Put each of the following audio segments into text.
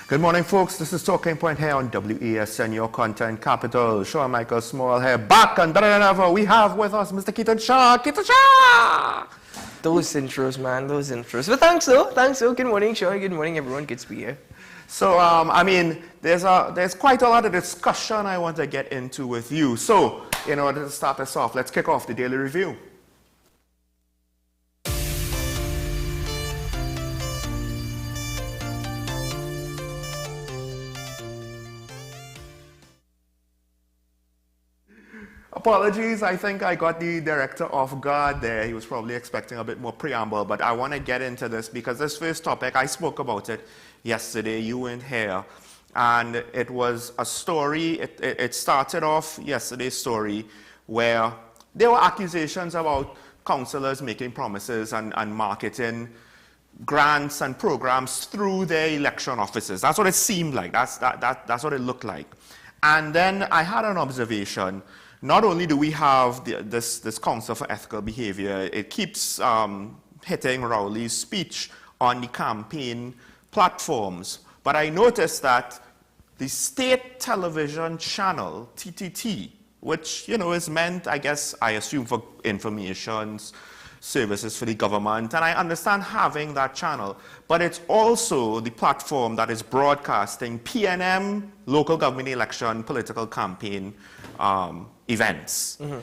Good morning, folks. This is Talking Point here on WESN, your content capital. Sean Michael Small here, back and better than ever. We have with us Mr. Keaton Shaw. Keaton Shaw! Those intros, man, those intros. But thanks, though. Good morning, Sean. Good morning, everyone. Good to be here. So, there's quite a lot of discussion I want to get into with you. So, in order to start us off, let's kick off the daily review. Apologies, I think I got the director off guard there. He was probably expecting a bit more preamble, but I want to get into this because this first topic, I spoke about it yesterday, you weren't here, and it was a story, it started off yesterday's story where there were accusations about councillors making promises and marketing grants and programs through their election offices. That's what it seemed like, that's what it looked like. And then I had an observation. Not only do we have this Council for Ethical Behavior, it keeps hitting Rowley's speech on the campaign platforms, but I noticed that the state television channel, TTT, which, is meant, I assume, for information services for the government, and I understand having that channel, but it's also the platform that is broadcasting PNM, local government election, political campaign events. Mm-hmm.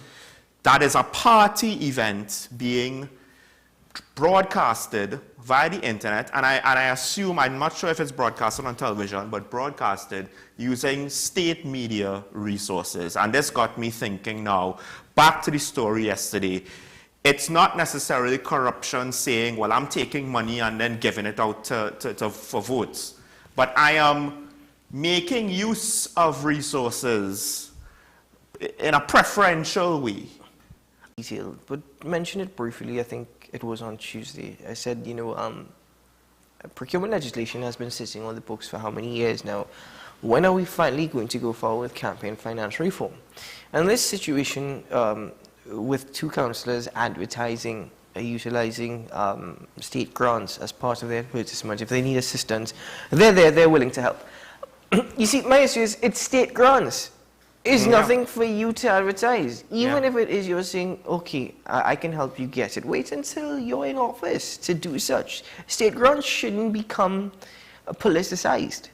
That is a party event being broadcasted via the internet, and I assume, I'm not sure if it's broadcasted on television, but broadcasted using state media resources. And this got me thinking now, back to the story yesterday. It's not necessarily corruption saying, well, I'm taking money and then giving it out for votes. But I am making use of resources in a preferential way. Detailed, but mention it briefly. I think it was on Tuesday. I said, procurement legislation has been sitting on the books for how many years now? When are we finally going to go forward with campaign finance reform? And this situation with two councillors advertising, utilizing state grants as part of their advertisement, if they need assistance, they're there, they're willing to help. You see, my issue is it's state grants. It's nothing for you to advertise. Even if it is, you're saying, okay, I can help you get it. Wait until you're in office to do such. State grants shouldn't become politicized.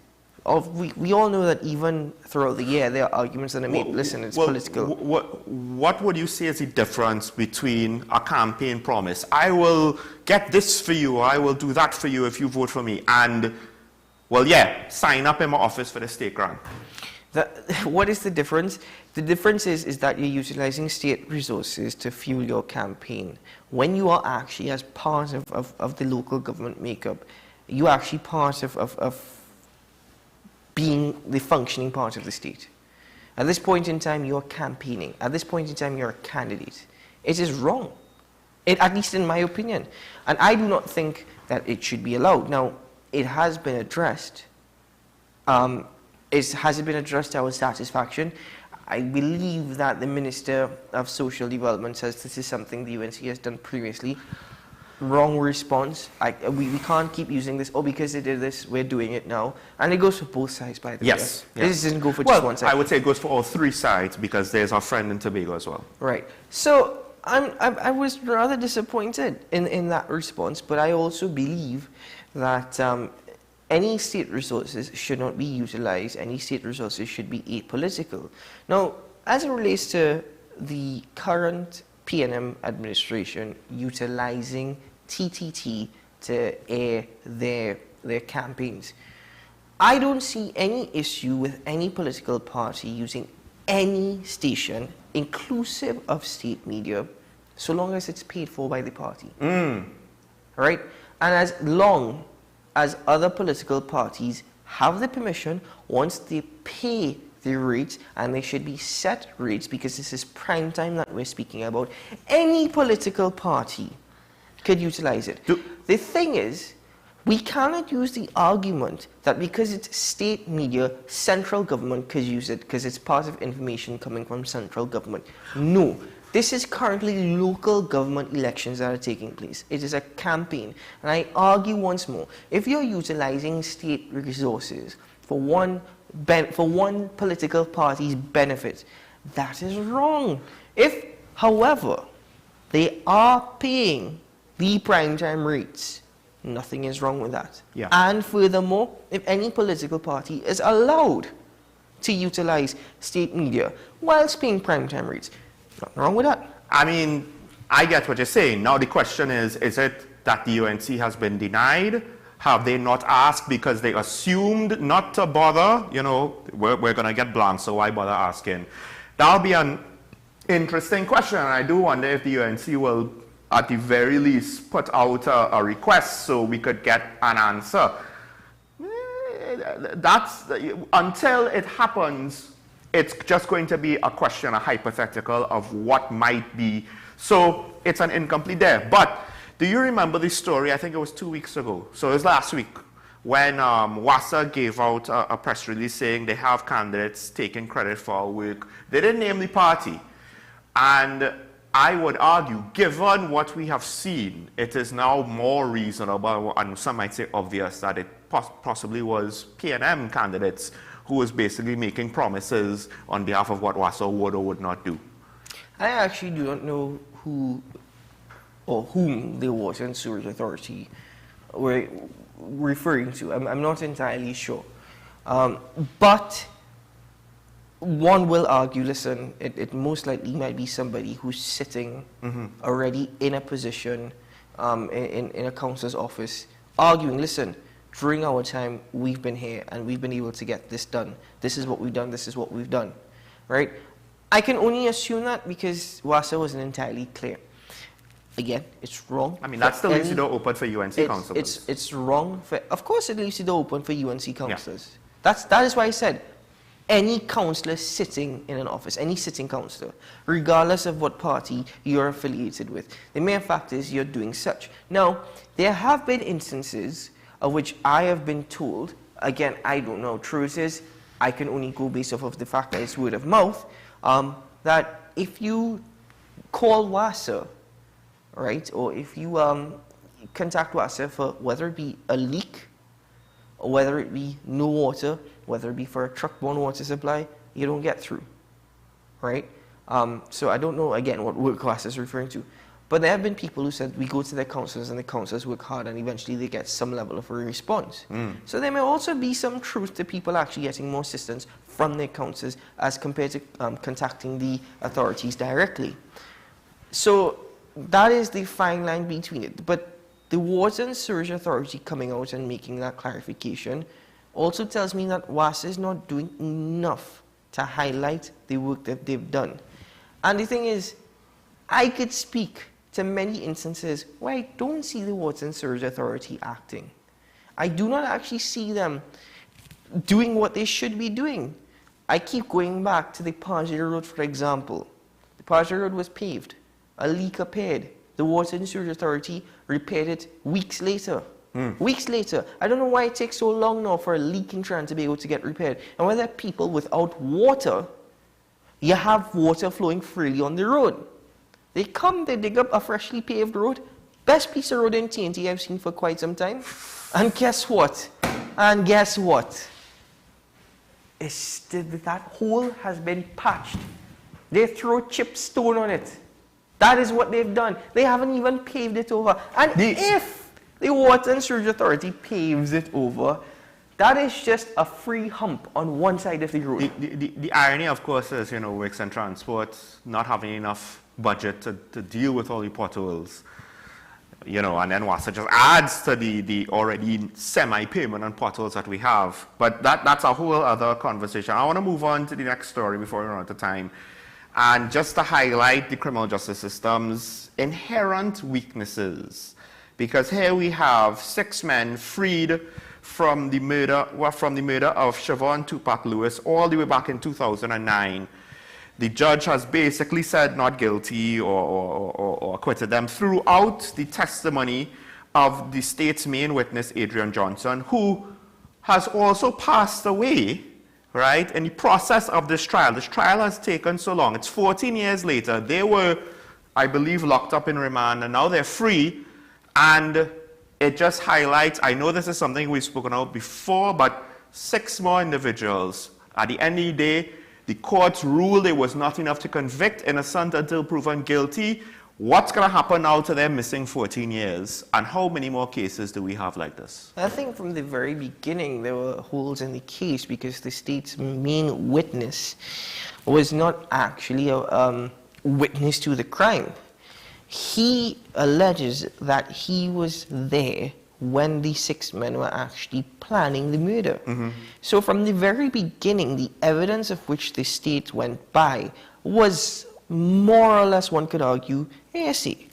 We all know that even throughout the year, there are arguments that are made. Listen, it's political. What would you say is the difference between a campaign promise? I will get this for you, or I will do that for you if you vote for me, and, sign up in my office for the state grant. What is the difference? The difference is that you're utilizing state resources to fuel your campaign. When you are actually, as part of the local government makeup, you're actually part of being the functioning part of the state. At this point in time, you're campaigning. At this point in time, you're a candidate. It is wrong, at least in my opinion. And I do not think that it should be allowed. Now, it has been addressed. Has it been addressed to our satisfaction? I believe that the Minister of Social Development says this is something the UNC has done previously. Wrong response. We can't keep using this, because they did this, we're doing it now. And it goes for both sides, by the way. Yes. This doesn't go for just one side. I would say it goes for all three sides, because there's our friend in Tobago as well. Right. So I was rather disappointed in that response, but I also believe that any state resources should not be utilized. Any state resources should be apolitical. Now, as it relates to the current PNM administration utilizing TTT to air their campaigns, I don't see any issue with any political party using any station, inclusive of state media, so long as it's paid for by the party. Right? And as long as other political parties have the permission, once they pay the rates, and they should be set rates, because this is prime time that we're speaking about, any political party could utilize it. The thing is, we cannot use the argument that because it's state media, central government could use it because it's part of information coming from central government. No, This is currently local government elections that are taking place. It is a campaign. And I argue once more, if you're utilizing state resources for one political party's benefit, that is wrong. If, however, they are paying the primetime rates, nothing is wrong with that. Yeah. And furthermore, if any political party is allowed to utilize state media whilst paying primetime rates, nothing wrong with that. I mean, I get what you're saying. Now the question is it that the UNC has been denied? Have they not asked because they assumed not to bother? You know, we're going to get blank, so why bother asking? That'll be an interesting question, and I do wonder if the UNC will, at the very least, put out a request so we could get an answer. Until it happens, it's just going to be a question, a hypothetical of what might be. So it's an incomplete there. But do you remember the story? I think it was 2 weeks ago. So it was last week when WASA gave out a press release saying they have candidates taking credit for our work. They didn't name the party. And I would argue, given what we have seen, it is now more reasonable, and some might say obvious, that it possibly was PNM candidates who was basically making promises on behalf of what WASA would or would not do. I actually do not know who or whom the Water and Sewerage Authority were referring to. I'm not entirely sure. But one will argue, listen, it most likely might be somebody who's sitting already in a position in a council's office, arguing, listen, during our time, we've been here and we've been able to get this done. This is what we've done, this is what we've done, right? I can only assume that because WASA wasn't entirely clear. Again, it's wrong. I mean, that's still leaves the door open for UNC councillors. It's wrong. Of course, it leaves the door open for UNC councillors. Yeah. That is why I said any councillor sitting in an office, any sitting councillor, regardless of what party you're affiliated with, the mere fact is you're doing such. Now, there have been instances of which I have been told, again, I don't know, truth is, I can only go based off of the fact that it's word of mouth, that if you call WASA, right, or if you contact WASA for whether it be a leak, or whether it be no water, whether it be for a truck-borne water supply, you don't get through, right? So I don't know, again, what work WASA is referring to. But there have been people who said we go to their councillors and the councillors work hard and eventually they get some level of a response. So there may also be some truth to people actually getting more assistance from their councillors as compared to contacting the authorities directly. So that is the fine line between it. But the Water and Sewerage Authority coming out and making that clarification also tells me that WASA is not doing enough to highlight the work that they've done. And the thing is, I could speak to many instances where I don't see the Water and Sewerage Authority acting. I do not actually see them doing what they should be doing. I keep going back to the Parsley Road, for example. The Parsley Road was paved. A leak appeared. The Water and Sewerage Authority repaired it weeks later. Weeks later. I don't know why it takes so long now for a leak in Trent to be able to get repaired. And when there are people without water, you have water flowing freely on the road. They come, they dig up a freshly paved road. Best piece of road in TNT I've seen for quite some time. And guess what? That hole has been patched. They throw chipped stone on it. That is what they've done. They haven't even paved it over. And if the Water and Sewerage Authority paves it over, that is just a free hump on one side of the road. The irony, of course, is, Works and Transport not having enough budget to deal with all the potholes. And then WASA just adds to the already semi-permanent potholes that we have. But that's a whole other conversation. I want to move on to the next story before we run out of time. And just to highlight the criminal justice system's inherent weaknesses. Because here we have 6 men freed from the murder of Siobhan Tupac Lewis all the way back in 2009. The judge has basically said not guilty or acquitted them throughout the testimony of the state's main witness, Adrian Johnson, who has also passed away right? In the process of this trial has taken so long. It's 14 years later. They were, I believe, locked up in remand, and now they're free. And it just highlights, I know this is something we've spoken about before, but 6 more individuals. At the end of the day, the courts ruled it was not enough to convict innocent until proven guilty. What's going to happen now to them missing 14 years? And how many more cases do we have like this? I think from the very beginning there were holes in the case because the state's main witness was not actually a witness to the crime. He alleges that he was there when the 6 men were actually planning the murder. So from the very beginning, the evidence of which the state went by was more or less, one could argue, hearsay.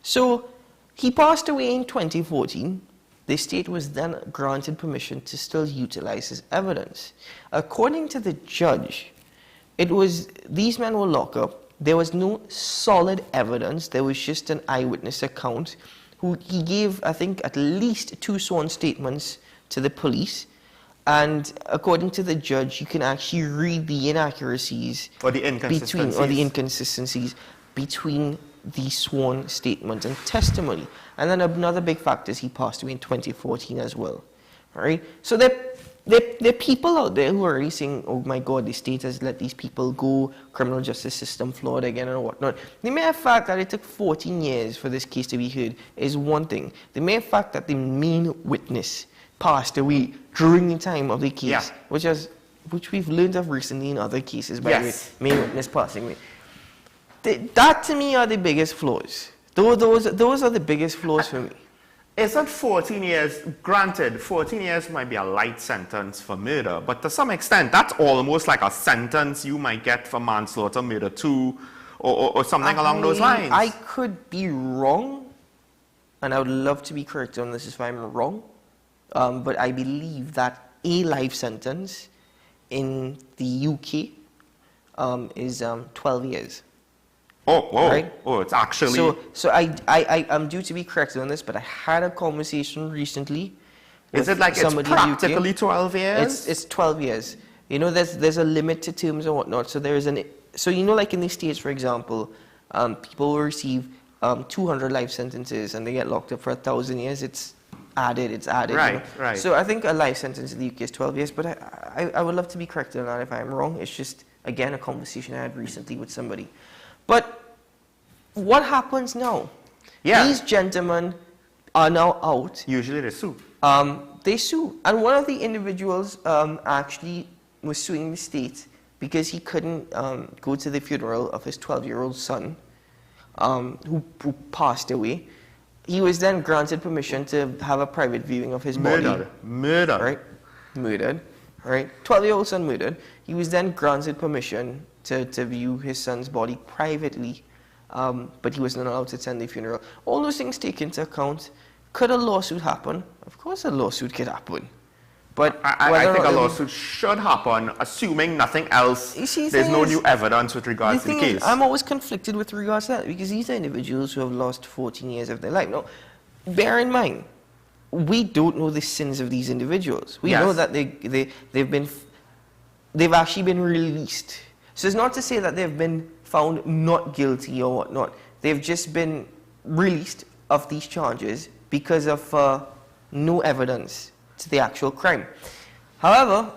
So he passed away in 2014. The state was then granted permission to still utilize his evidence. According to the judge, these men were locked up. There was no solid evidence. There was just an eyewitness account. He gave, I think, at least 2 sworn statements to the police. And according to the judge, you can actually read the inaccuracies or the inconsistencies between the sworn statement and testimony. And then another big factor is he passed away in 2014 as well. All right? So there are people out there who are already saying, oh my God, the state has let these people go, criminal justice system flawed again and whatnot. The mere fact that it took 14 years for this case to be heard is one thing. The mere fact that the main witness passed away during the time of the case, which we've learned of recently in other cases, by the way, main witness passing away. That to me are the biggest flaws. Those are the biggest flaws for me. Isn't 14 years, granted, 14 years might be a light sentence for murder, but to some extent, that's almost like a sentence you might get for manslaughter, murder 2, or something along those lines. I could be wrong, and I would love to be corrected on this if I'm wrong, but I believe that a life sentence in the UK is 12 years. Oh, whoa. Right? Oh, it's actually... So I'm due to be corrected on this, but I had a conversation recently with Is it like it's practically 12 years? It's 12 years. You know, there's a limit to terms and whatnot. So you know, like in the States, for example, people will receive 200 life sentences and they get locked up for 1,000 years. It's added. Right, you know? right. So I think a life sentence in the UK is 12 years, but I would love to be corrected on that if I'm wrong. It's just, again, a conversation I had recently with somebody. But what happens now? Yeah. These gentlemen are now out. Usually they sue. They sue. And one of the individuals actually was suing the state because he couldn't go to the funeral of his 12-year-old son who passed away. He was then granted permission to have a private viewing of his body. Murdered. Right? Murdered. Right? 12-year-old son murdered. He was then granted permission to view his son's body privately, but he wasn't allowed to attend the funeral. All those things taken into account. Could a lawsuit happen? Of course a lawsuit could happen. But I think a lawsuit should happen, assuming nothing else. There's no new evidence with regards to the case. I'm always conflicted with regards to that because these are individuals who have lost 14 years of their life. Now, bear in mind, we don't know the sins of these individuals. We know that they've actually been released. So it's not to say that they've been found not guilty or whatnot. They've just been released of these charges because of no evidence to the actual crime. However,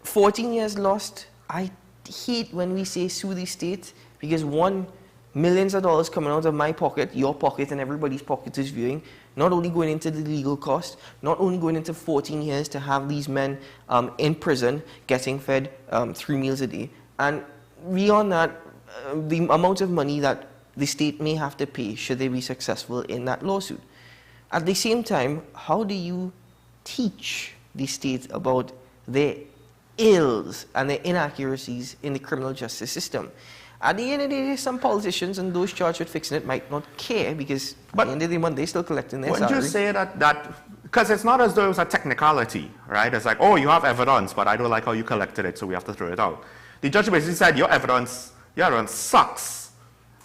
14 years lost, I hate when we say sue the state because one, millions of dollars coming out of my pocket, your pocket, and everybody's pocket is viewing, not only going into the legal cost, not only going into 14 years to have these men in prison getting fed 3 meals a day, and beyond that, the amount of money that the state may have to pay should they be successful in that lawsuit. At the same time, how do you teach the state about their ills and their inaccuracies in the criminal justice system? At the end of the day, some politicians and those charged with fixing it might not care because at the end of the month, they're still collecting their salary. Wouldn't you say that because it's not as though it's a technicality, right? It's like, oh, you have evidence, but I don't like how you collected it, so we have to throw it out. The judge basically said, your evidence sucks.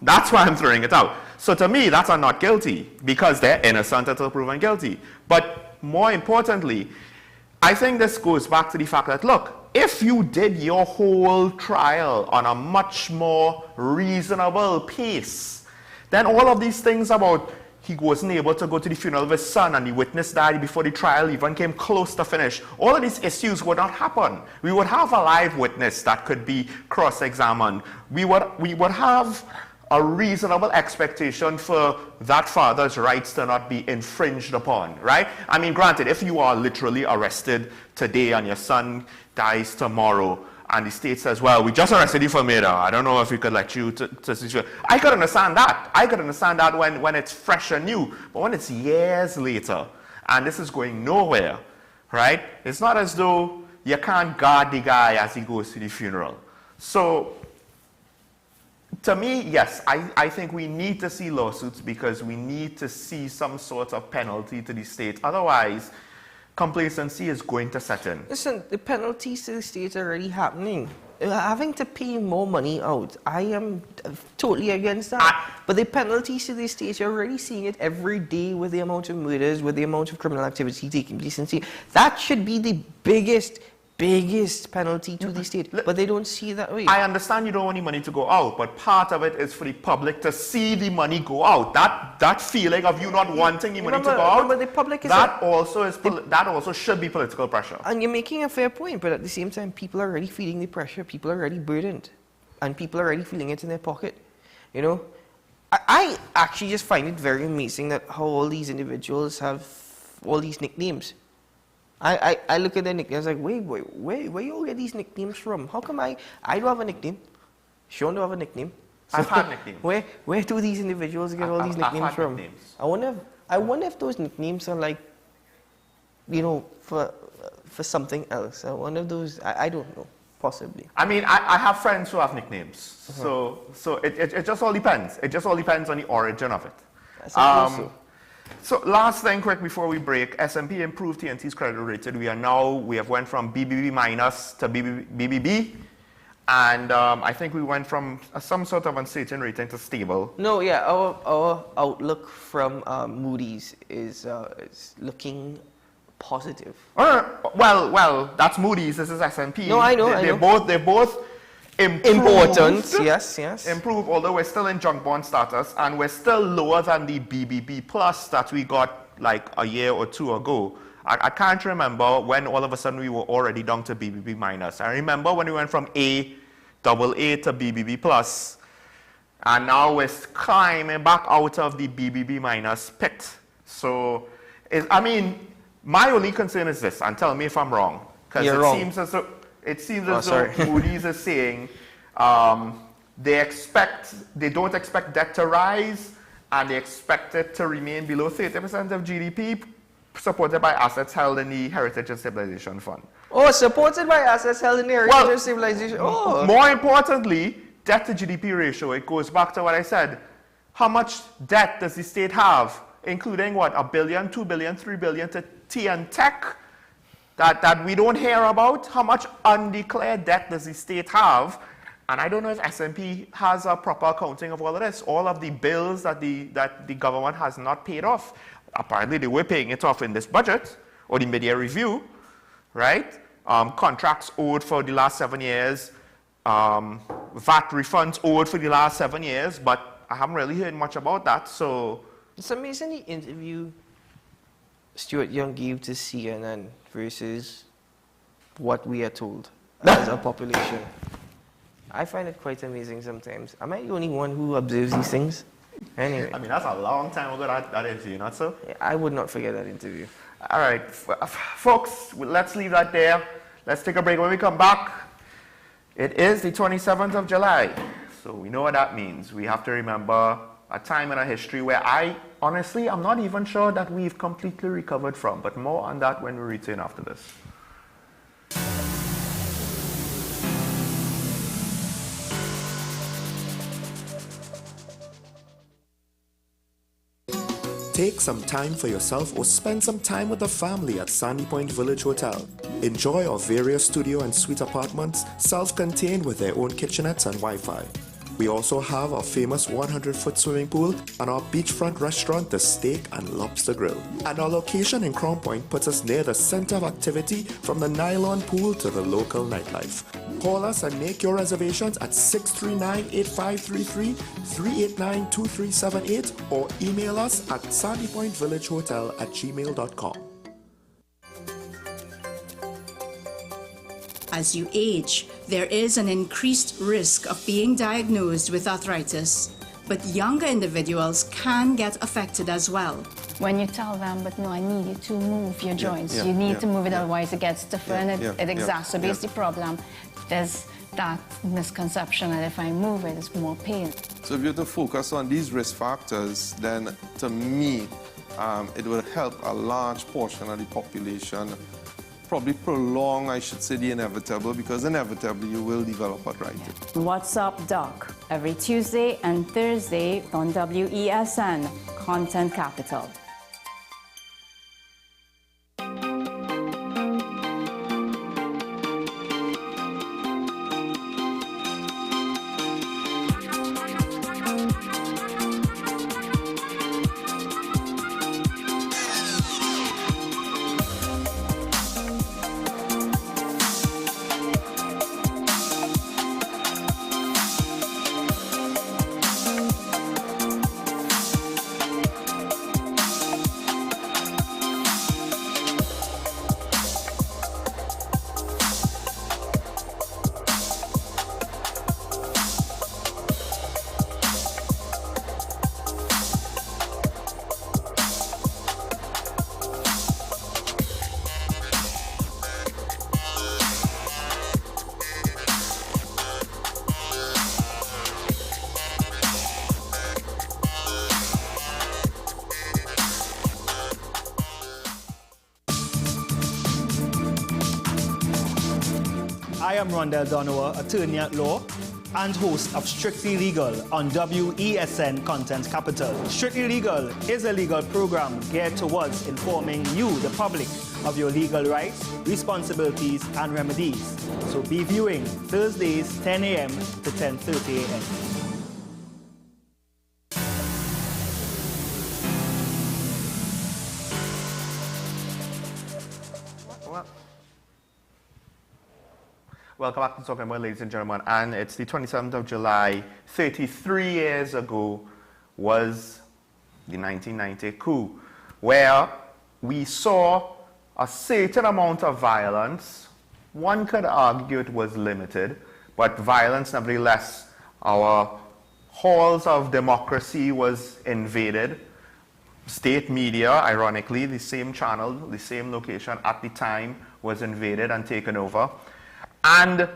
That's why I'm throwing it out. So to me, that's a not guilty because they're innocent until proven guilty. But more importantly, I think this goes back to the fact that, look, if you did your whole trial on a much more reasonable pace, then all of these things about he wasn't able to go to the funeral of his son and the witness died before the trial even came close to finish, all of these issues would not happen. We would have a live witness that could be cross-examined. We would have a reasonable expectation for that father's rights to not be infringed upon, right? I mean, granted, if you are literally arrested today and your son dies tomorrow, and the state says, well, we just arrested you for murder, I don't know if we could let you to I could understand that. I could understand that when it's fresh and new. But when it's years later, and this is going nowhere, right? It's not as though you can't guard the guy as he goes to the funeral. So, to me, yes, I think we need to see lawsuits because we need to see some sort of penalty to the state. Otherwise, complacency is going to set in. Listen, the penalties to the state are already happening. Having to pay more money out, I am totally against that. But the penalties to the state, you're already seeing it every day with the amount of murders, with the amount of criminal activity taking place in the state. That should be the biggest penalty to the state, but they don't see it that way. I understand you don't want the money to go out, but part of it is for the public to see the money go out. That feeling of you not wanting the money to go out, the public is that also should be political pressure. And you're making a fair point, but at the same time, people are already feeling the pressure. People are already burdened, and people are already feeling it in their pocket. You know, I actually just find it very amazing that how all these individuals have all these nicknames. I look at their nicknames like, wait, where you all get these nicknames from? How come I don't have a nickname? Sean don't have a nickname. I've had nicknames. Where do these individuals get all these nicknames from? Nicknames. I wonder if those nicknames are like, you know, for something else. I wonder if those, I don't know, possibly. I mean, I have friends who have nicknames. So it just all depends. It just all depends on the origin of it. I suppose so. So last thing quick before we break, S&P improved TNT's credit rating. We have went from BBB minus to BBB, and I think we went from some sort of uncertain rating to stable. No, yeah, our outlook from Moody's is looking positive. Well, that's Moody's. This is S&P. No, I know. They're both important, yes. Improve, although we're still in junk bond status, and we're still lower than the BBB plus that we got like a year or two ago. I can't remember when all of a sudden we were already down to BBB minus. I remember when we went from AA to BBB plus, and now we're climbing back out of the BBB minus pit. So, I mean, my only concern is this, and tell me if I'm wrong, because it seems as though Moody's is saying they don't expect debt to rise, and they expect it to remain below 30% of GDP, supported by assets held in the Heritage and Stabilization Fund. Oh, supported by assets held in the Heritage and Stabilization. Oh. More importantly, debt to GDP ratio. It goes back to what I said. How much debt does the state have, including what, $1 billion, $2 billion, $3 billion to T and Tech? That we don't hear about. How much undeclared debt does the state have? And I don't know if S&P has a proper accounting of all of this. All of the bills that the government has not paid off. Apparently they were paying it off in this budget or the mid-year review, right? Contracts owed for the last 7 years. VAT refunds owed for the last 7 years, but I haven't really heard much about that. So it's amazing the interview Stuart Young gave to CNN versus what we are told as a population. I find it quite amazing sometimes. Am I the only one who observes these things? Anyway. I mean, that's a long time ago, that interview, not so? I would not forget that interview. All right, folks, let's leave that there. Let's take a break. When we come back, it is the 27th of July. So we know what that means. We have to remember a time in our history where honestly, I'm not even sure that we've completely recovered from, but more on that when we return after this. Take some time for yourself or spend some time with the family at Sandy Point Village Hotel. Enjoy our various studio and suite apartments, self-contained with their own kitchenettes and Wi-Fi. We also have our famous 100-foot swimming pool and our beachfront restaurant, the Steak and Lobster Grill. And our location in Crown Point puts us near the center of activity from the nylon pool to the local nightlife. Call us and make your reservations at 639-8533, 389-2378 or email us at sandypointvillagehotel@gmail.com. As you age, there is an increased risk of being diagnosed with arthritis, but younger individuals can get affected as well. When you tell them, but no, I need you to move your joints. You need to move it, otherwise it gets stiffer and it exacerbates the problem. There's that misconception that if I move it, it's more pain. So if you're to focus on these risk factors, then to me, it will help a large portion of the population, probably prolong, I should say, the inevitable, because inevitably you will develop arthritis. What's Up Doc, every Tuesday and Thursday on WESN, Content Capital. I am Rondell Donowa, attorney at law and host of Strictly Legal on WESN Content Capital. Strictly Legal is a legal program geared towards informing you, the public, of your legal rights, responsibilities, and remedies. So be viewing Thursdays, 10 a.m. to 10:30 a.m. Welcome back to Talking About, ladies and gentlemen, and it's the 27th of July. 33 years ago was the 1990 coup, where we saw a certain amount of violence. One could argue it was limited, but violence nevertheless. Our halls of democracy was invaded. State media, ironically, the same channel, the same location at the time, was invaded and taken over. And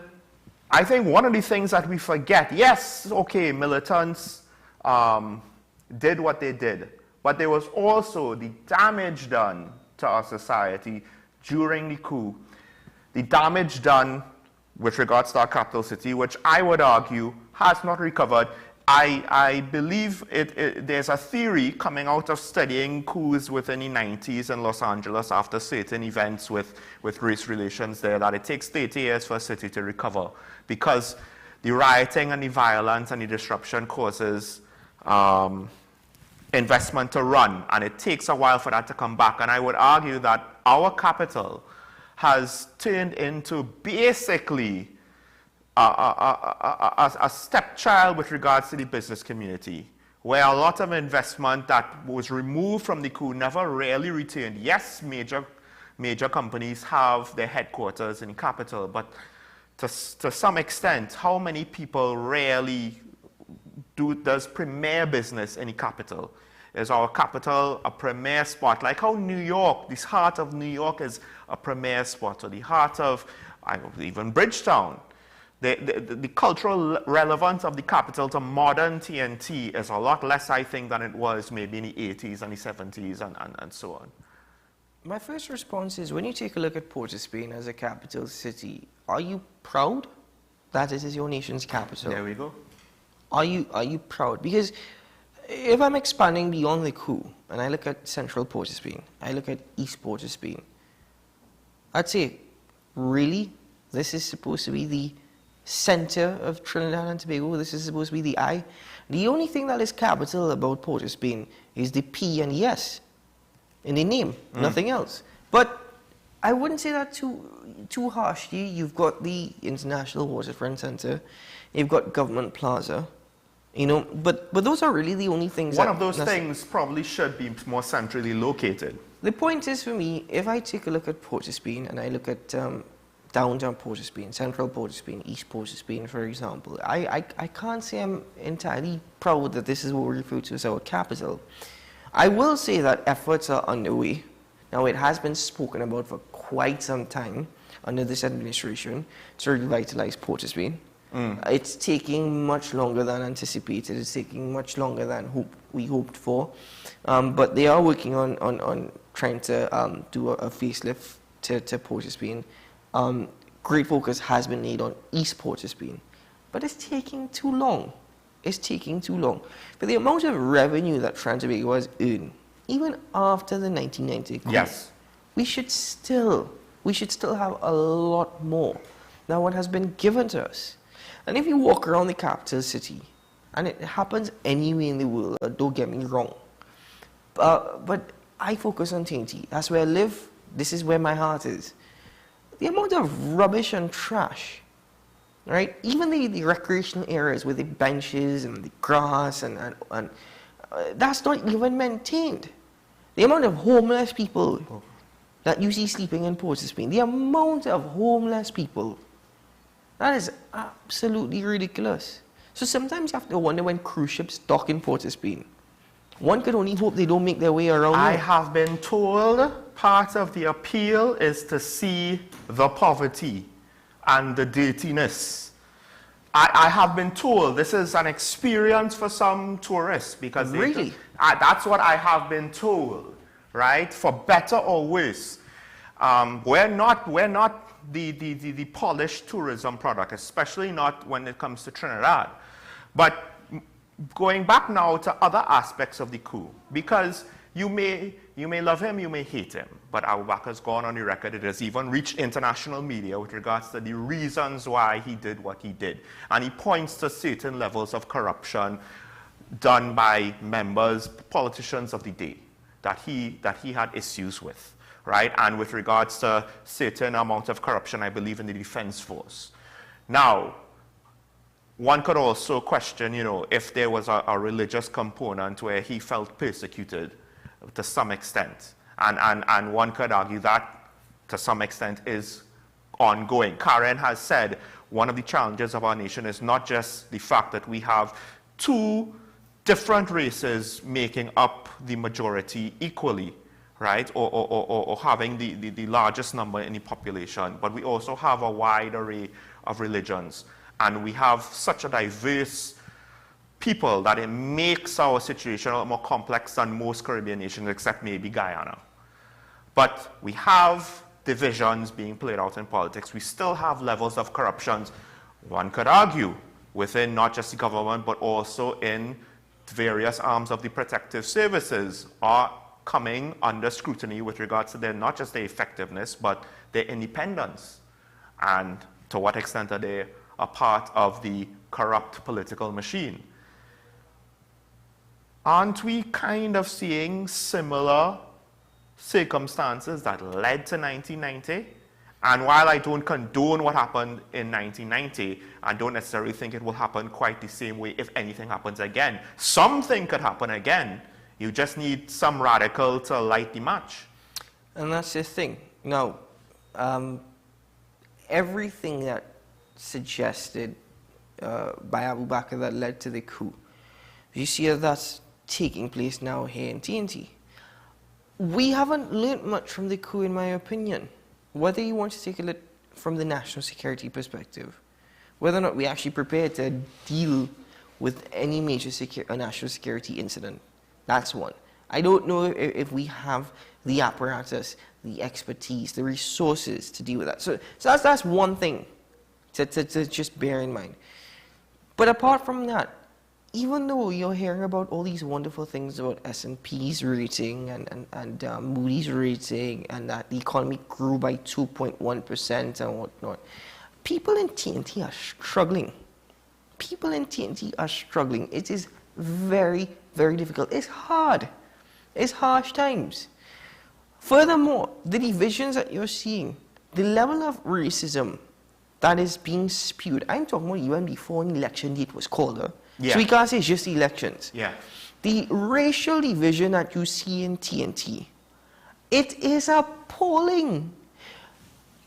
I think one of the things that we forget, yes, okay, militants did what they did, but there was also the damage done to our society during the coup. The damage done with regards to our capital city, which I would argue has not recovered. I believe there's a theory coming out of studying coups within the 90s in Los Angeles after certain events with race relations there, that it takes 30 years for a city to recover because the rioting and the violence and the disruption causes investment to run, and it takes a while for that to come back. And I would argue that our capital has turned into basically a stepchild with regards to the business community, where a lot of investment that was removed from the coup never really returned. Yes, major companies have their headquarters in the capital, but to some extent, how many people really does premier business in the capital? Is our capital a premier spot? Like how New York, this heart of New York is a premier spot, or the heart of even Bridgetown. The cultural relevance of the capital to modern TNT is a lot less, I think, than it was maybe in the 80s and the 70s and so on. My first response is, when you take a look at Port of Spain as a capital city, are you proud that it is your nation's capital? There we go. Are you proud? Because if I'm expanding beyond the coup, and I look at Central Port of Spain, I look at East Port of Spain, I'd say, really? This is supposed to be the center of Trinidad and Tobago. This is supposed to be the I. The only thing that is capital about Port of Spain is the P and the S in the name, nothing else. But I wouldn't say that too harshly. You've got the International Waterfront Center, you've got Government Plaza, you know, but those are really the only things. One of those things probably should be more centrally located. The point is, for me, if I take a look at Port of Spain and I look at downtown Port of Spain, central Port of Spain, east Port of Spain, for example, I can't say I'm entirely proud that this is what we refer to as our capital. I will say that efforts are underway. Now, it has been spoken about for quite some time under this administration to revitalize Port of Spain. It's taking much longer than anticipated. It's taking much longer than we hoped for. But they are working on trying to do a facelift to Port of Spain. Great focus has been laid on East Port of Spain. But it's taking too long. It's taking too long. But the amount of revenue that Trans-Tobago has earned, even after the 1990 coup, Yes. we should still have a lot more than what has been given to us. And if you walk around the capital city, and it happens anywhere in the world, don't get me wrong, but I focus on TNT. That's where I live. This is where my heart is. The amount of rubbish and trash, right? Even the recreational areas with the benches and the grass and that's not even maintained. The amount of homeless people that you see sleeping in Port of Spain, the amount of homeless people, that is absolutely ridiculous. So sometimes you have to wonder when cruise ships dock in Port of Spain. One could only hope they don't make their way around. I have been told part of the appeal is to see the poverty and the dirtiness. I have been told this is an experience for some tourists because Really? That's what I have been told, right? For better or worse. We're not the polished tourism product, especially not when it comes to Trinidad. But going back now to other aspects of the coup, because you may love him, you may hate him, but Abu Bakr has gone on the record. It has even reached international media with regards to the reasons why he did what he did. And he points to certain levels of corruption done by members, politicians of the day that he had issues with, right? And with regards to certain amount of corruption, I believe, in the defense force. Now, one could also question, you know, if there was a religious component where he felt persecuted to some extent. And one could argue that, to some extent, is ongoing. Karen has said one of the challenges of our nation is not just the fact that we have two different races making up the majority equally, right, or having the largest number in the population, but we also have a wide array of religions. And we have such a diverse people that it makes our situation a lot more complex than most Caribbean nations, except maybe Guyana. But we have divisions being played out in politics. We still have levels of corruption, one could argue, within not just the government, but also in various arms of the protective services are coming under scrutiny with regards to their, not just their effectiveness, but their independence. And to what extent are they a part of the corrupt political machine? Aren't we kind of seeing similar circumstances that led to 1990? And while I don't condone what happened in 1990, I don't necessarily think it will happen quite the same way if anything happens again. Something could happen again. You just need some radical to light the match. And that's the thing. Now, everything that suggested by Abu Bakr that led to the coup, you see that's taking place now here in TNT. We haven't learned much from the coup, in my opinion. Whether you want to take a look from the national security perspective, whether or not we actually prepared to deal with any major national security incident, that's one. I don't know if we have the apparatus, the expertise, the resources to deal with that. So that's one thing to just bear in mind. But apart from that, even though you're hearing about all these wonderful things about S&P's rating and Moody's rating and that the economy grew by 2.1% and whatnot, people in TNT are struggling. People in TNT are struggling. It is very, very difficult. It's hard. It's harsh times. Furthermore, the divisions that you're seeing, the level of racism that is being spewed, I'm talking about even before an election date was called. Yeah. So we can't say it's just elections. Yeah. The racial division that you see in TNT, it is appalling.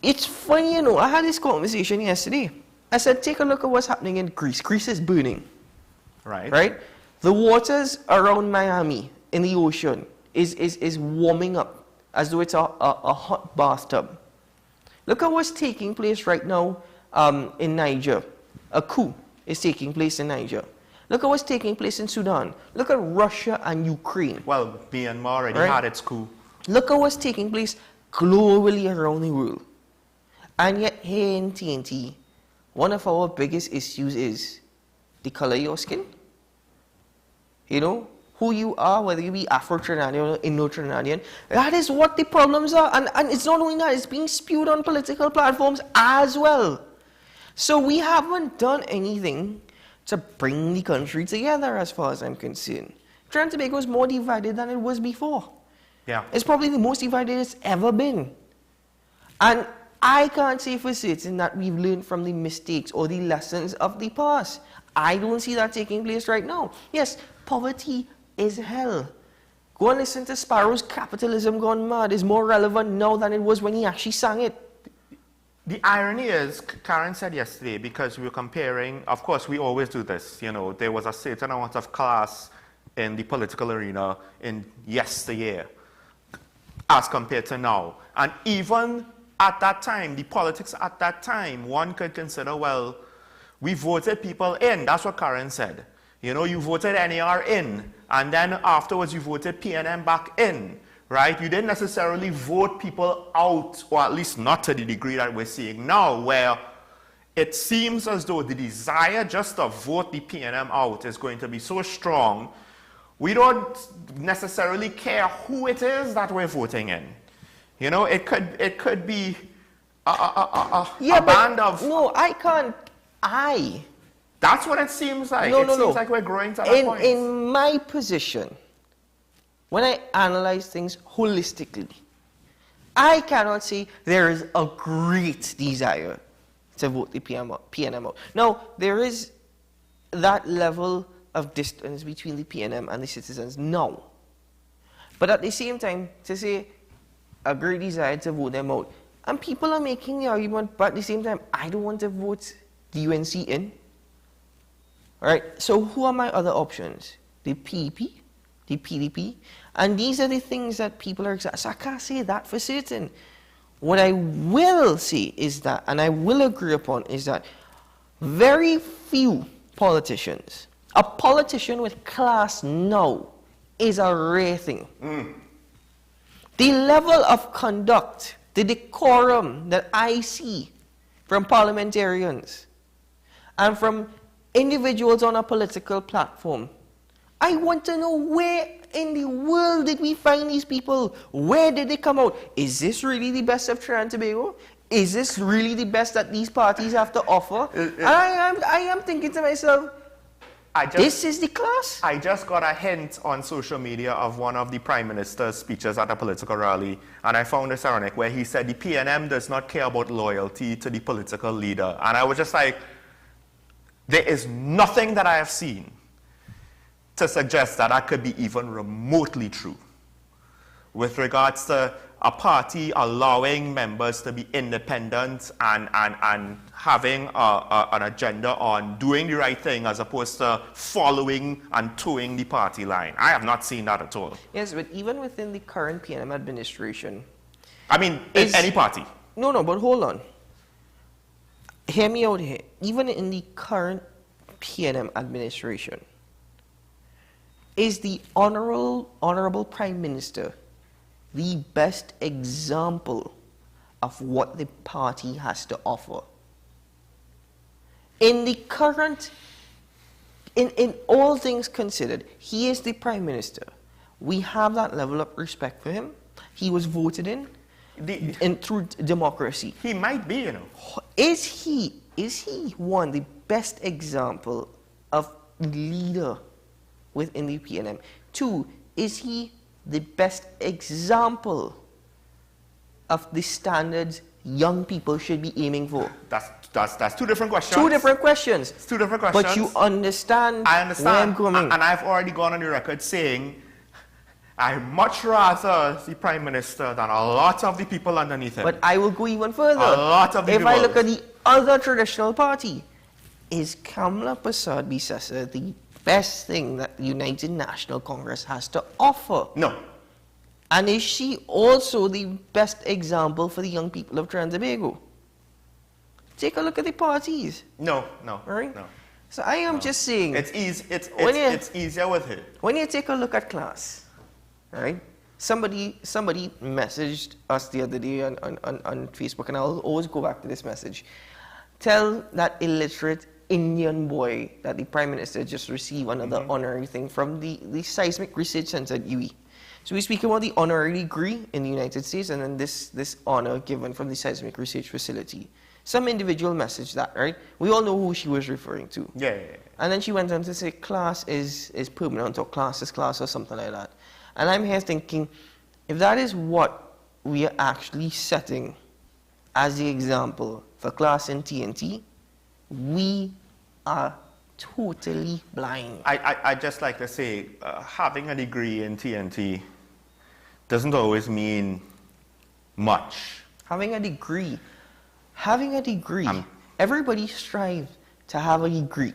It's funny, you know, I had this conversation yesterday. I said, take a look at what's happening in Greece. Greece is burning. Right. Right? The waters around Miami in the ocean is warming up as though it's a hot bathtub. Look at what's taking place right now in Niger. A coup is taking place in Niger. Look at what's taking place in Sudan. Look at Russia and Ukraine. Well, Myanmar already Right? had its coup. Look at what's taking place globally around the world. And yet here in TNT, one of our biggest issues is the color of your skin. You know, who you are, whether you be Afro-Trinidadian or Indo-Trinidadian. That is what the problems are. And it's not only that, it's being spewed on political platforms as well. So we haven't done anything to bring the country together as far as I'm concerned. Trinidad and Tobago is more divided than it was before. Yeah. It's probably the most divided it's ever been. And I can't say for certain that we've learned from the mistakes or the lessons of the past. I don't see that taking place right now. Yes, poverty is hell. Go and listen to Sparrow's Capitalism Gone Mad is more relevant now than it was when he actually sang it. The irony is, Karen said yesterday, because we were comparing, of course, we always do this, you know, there was a certain amount of class in the political arena in yesteryear as compared to now. And even at that time, the politics at that time, one could consider, well, we voted people in. That's what Karen said. You know, you voted NAR in, and then afterwards you voted PNM back in, right? You didn't necessarily vote people out, or at least not to the degree that we're seeing now, where it seems as though the desire just to vote the PNM out is going to be so strong, we don't necessarily care who it is that we're voting in. You know, it could be a band of... No, I can't. That's what it seems like. No, it seems like we're growing to that point. In my position, when I analyze things holistically, I cannot say there is a great desire to vote the PNM out. Now, there is that level of distance between the PNM and the citizens now. But at the same time, to say a great desire to vote them out, and people are making the argument, but at the same time, I don't want to vote the UNC in. All right, so who are my other options? The PEP, the PDP, and these are the things that people are, so I can't say that for certain. What I will say is that, and I will agree upon, is that very few politicians, a politician with class now is a rare thing. The level of conduct, the decorum that I see from parliamentarians and from individuals on a political platform, I want to know where in the world did we find these people? Where did they come out? Is this really the best of Trinidad and Tobago? Is this really the best that these parties have to offer? I am thinking to myself, this is the class? I just got a hint on social media of one of the Prime Minister's speeches at a political rally, and I found this ironic, where he said the PNM does not care about loyalty to the political leader. And I was just like, there is nothing that I have seen to suggest that that could be even remotely true with regards to a party allowing members to be independent and having an agenda on doing the right thing as opposed to following and towing the party line. I have not seen that at all. Yes, but even within the current PNM administration... I mean, in any party. No, but hold on. Hear me out here. Even in the current PNM administration, is the Honorable Prime Minister the best example of what the party has to offer? In the current, in all things considered, he is the Prime Minister. We have that level of respect for him. He was voted in. through democracy. He might be, you know. Is he one, the best example of leader within the PNM? Two, is he the best example of the standards young people should be aiming for? That's two different questions. Two different questions. It's two different questions. But you understand, I understand. where I'm coming. And I've already gone on the record saying I much rather the Prime Minister than a lot of the people underneath him. But I will go even further. A lot of the If people. I look at the other traditional party, is Kamala Prasad-Bissessar the best thing that the United National Congress has to offer? No. And is she also the best example for the young people of Trinidad and Tobago? Take a look at the parties. No. Right? No. So I am just saying. It's easy. It's easier with her. When you take a look at class, right? Somebody messaged us the other day on Facebook, and I'll always go back to this message. Tell that illiterate Indian boy that the Prime Minister just received another honorary thing from the Seismic Research Center at UWI. So we speak about the honorary degree in the United States, and then this honor given from the Seismic Research Facility. Some individual messaged that, right? We all know who she was referring to. Yeah. And then she went on to say class is permanent, or class is class, or something like that. And I'm here thinking, if that is what we are actually setting as the example for class in TNT, we are totally blind. I just like to say, having a degree in TNT doesn't always mean much. Having a degree, everybody strives to have a degree.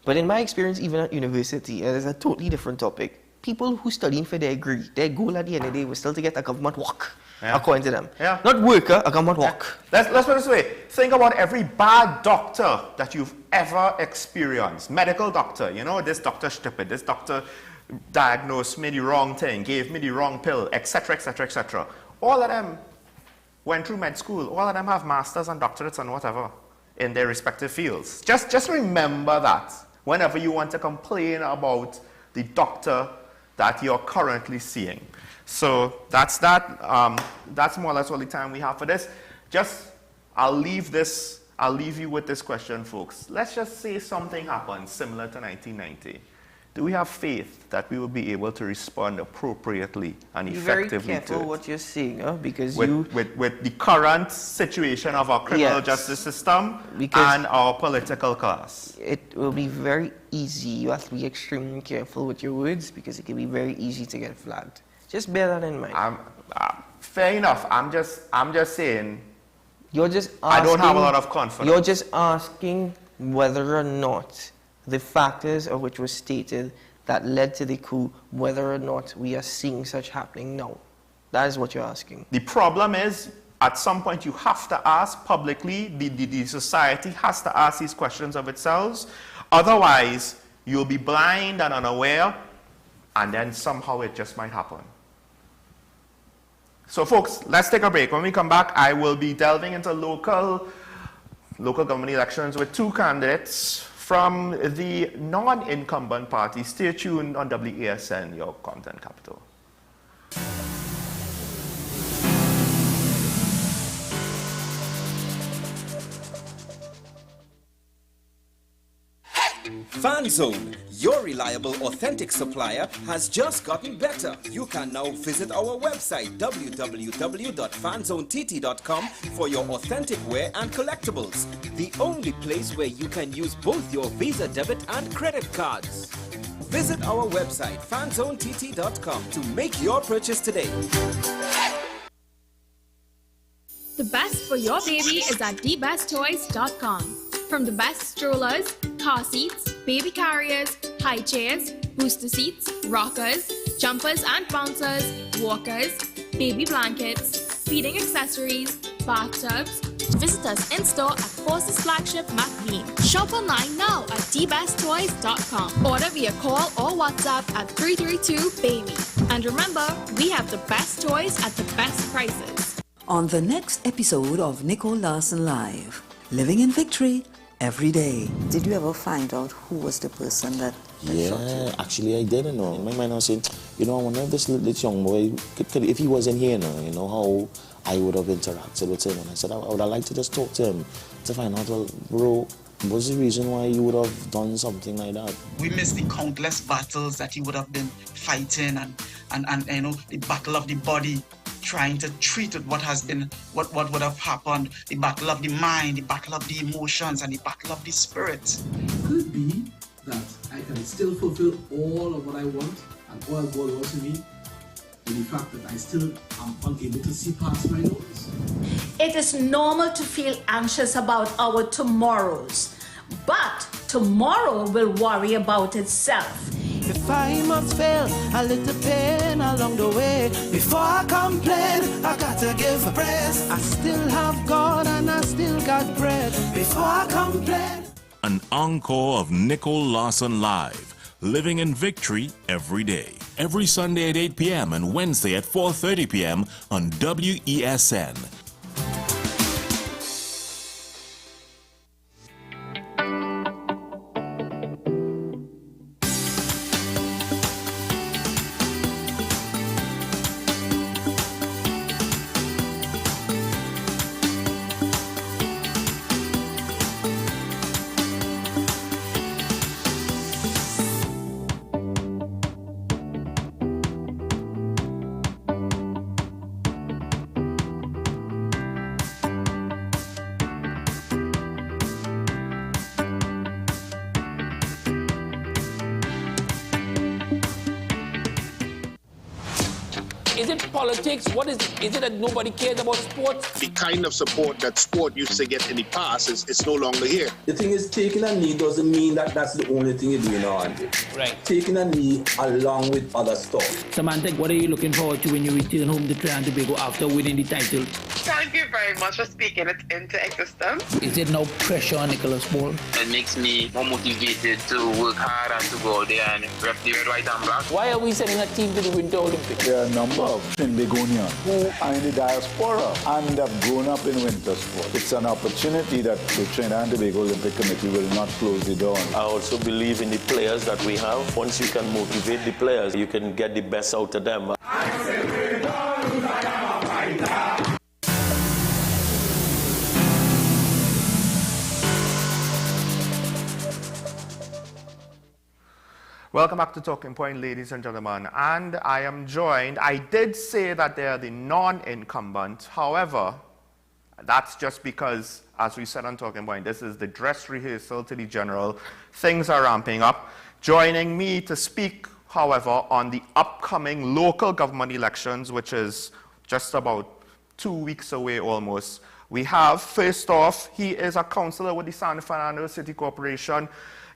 But in my experience, even at university, it is a totally different topic. People who studying for their degree, their goal at the end of the day was still to get a government work, according to them. Yeah. Not worker, a government work. Let's put it this way. Think about every bad doctor that you've ever experienced. Medical doctor, you know, this doctor stupid, this doctor diagnosed me the wrong thing, gave me the wrong pill, etc., etc., etc. All of them went through med school. All of them have masters and doctorates and whatever in their respective fields. Just remember that whenever you want to complain about the doctor that you're currently seeing. So that's that. That's more or less all the time we have for this. I'll leave you with this question, folks. Let's just say something happens similar to 1990. Do we have faith that we will be able to respond appropriately and effectively to it? Be very careful what you're saying, because with the current situation of our criminal justice system and our political class. It will be very easy. You have to be extremely careful with your words, because it can be very easy to get flagged. Just bear that in mind. Fair enough. I'm just saying. You're just asking, I don't have a lot of confidence. You're just asking whether or not the factors of which was stated that led to the coup, whether or not we are seeing such happening now. That is what you're asking. The problem is, at some point you have to ask publicly, the society has to ask these questions of itself. Otherwise, you'll be blind and unaware, and then somehow it just might happen. So folks, let's take a break. When we come back, I will be delving into local government elections with two candidates from the non-incumbent party. Stay tuned on WESN, your content capital. FanZone, your reliable, authentic supplier, has just gotten better. You can now visit our website www.fanzonett.com for your authentic wear and collectibles. The only place where you can use both your Visa debit and credit cards. Visit our website fanzonett.com to make your purchase today. The best for your baby is at thebesttoys.com. From the best strollers, car seats, baby carriers, high chairs, booster seats, rockers, jumpers and bouncers, walkers, baby blankets, feeding accessories, bathtubs. Visit us in store at Forces Flagship McBean. Shop online now at thebesttoys.com. Order via call or WhatsApp at 332-BABY. And remember, we have the best toys at the best prices. On the next episode of Nicole Larson Live, Living in Victory, every day. Did you ever find out who was the person that shot you? Yeah, actually I didn't know. In my mind I was saying, I wonder if this young boy, if he wasn't here now, how I would have interacted with him. And I said, I would have liked to just talk to him to find out, well, bro, what's the reason why you would have done something like that? We miss the countless battles that he would have been fighting and the battle of the body, trying to treat with what has been, what would have happened, the battle of the mind, the battle of the emotions, and the battle of the spirit. Could it be that I can still fulfill all of what I want and all God wants to me, with the fact that I still am unable to see past my nose? It is normal to feel anxious about our tomorrows, but tomorrow will worry about itself. If I must fail, a little pain along the way. Before I complain, I gotta give praise. I still have God and I still got bread. Before I complain. An encore of Nicole Lawson Live, living in victory every day. Every Sunday at 8 p.m. and Wednesday at 4:30 p.m. on WESN. Is it politics? What is it? Is it that nobody cares about sports? The kind of support that sport used to get in the past is no longer here. The thing is, taking a knee doesn't mean that that's the only thing you're doing now, Andy. Right. Taking a knee along with other stuff. Samantha, what are you looking forward to when you return home to Trinidad and Tobago after winning the title? Thank you very much for speaking it into existence. Is there no pressure on Nicholas Ball? It makes me more motivated to work hard and to go out there and rep the red, white and black. Why are we sending a team to the Winter Olympics? There are a number of Trinbagonians who are in the diaspora and have grown up in winter sport. It's an opportunity that the Trinidad and Tobago Olympic Committee will not close the door on. I also believe in the players that we have. Once you can motivate the players, you can get the best out of them. Welcome back to Talking Point, ladies and gentlemen. And I am joined, I did say that they are the non-incumbent. However, that's just because, as we said on Talking Point, this is the dress rehearsal to the general. Things are ramping up. Joining me to speak, however, on the upcoming local government elections, which is just about 2 weeks away almost, we have, first off, he is a councillor with the San Fernando City Corporation.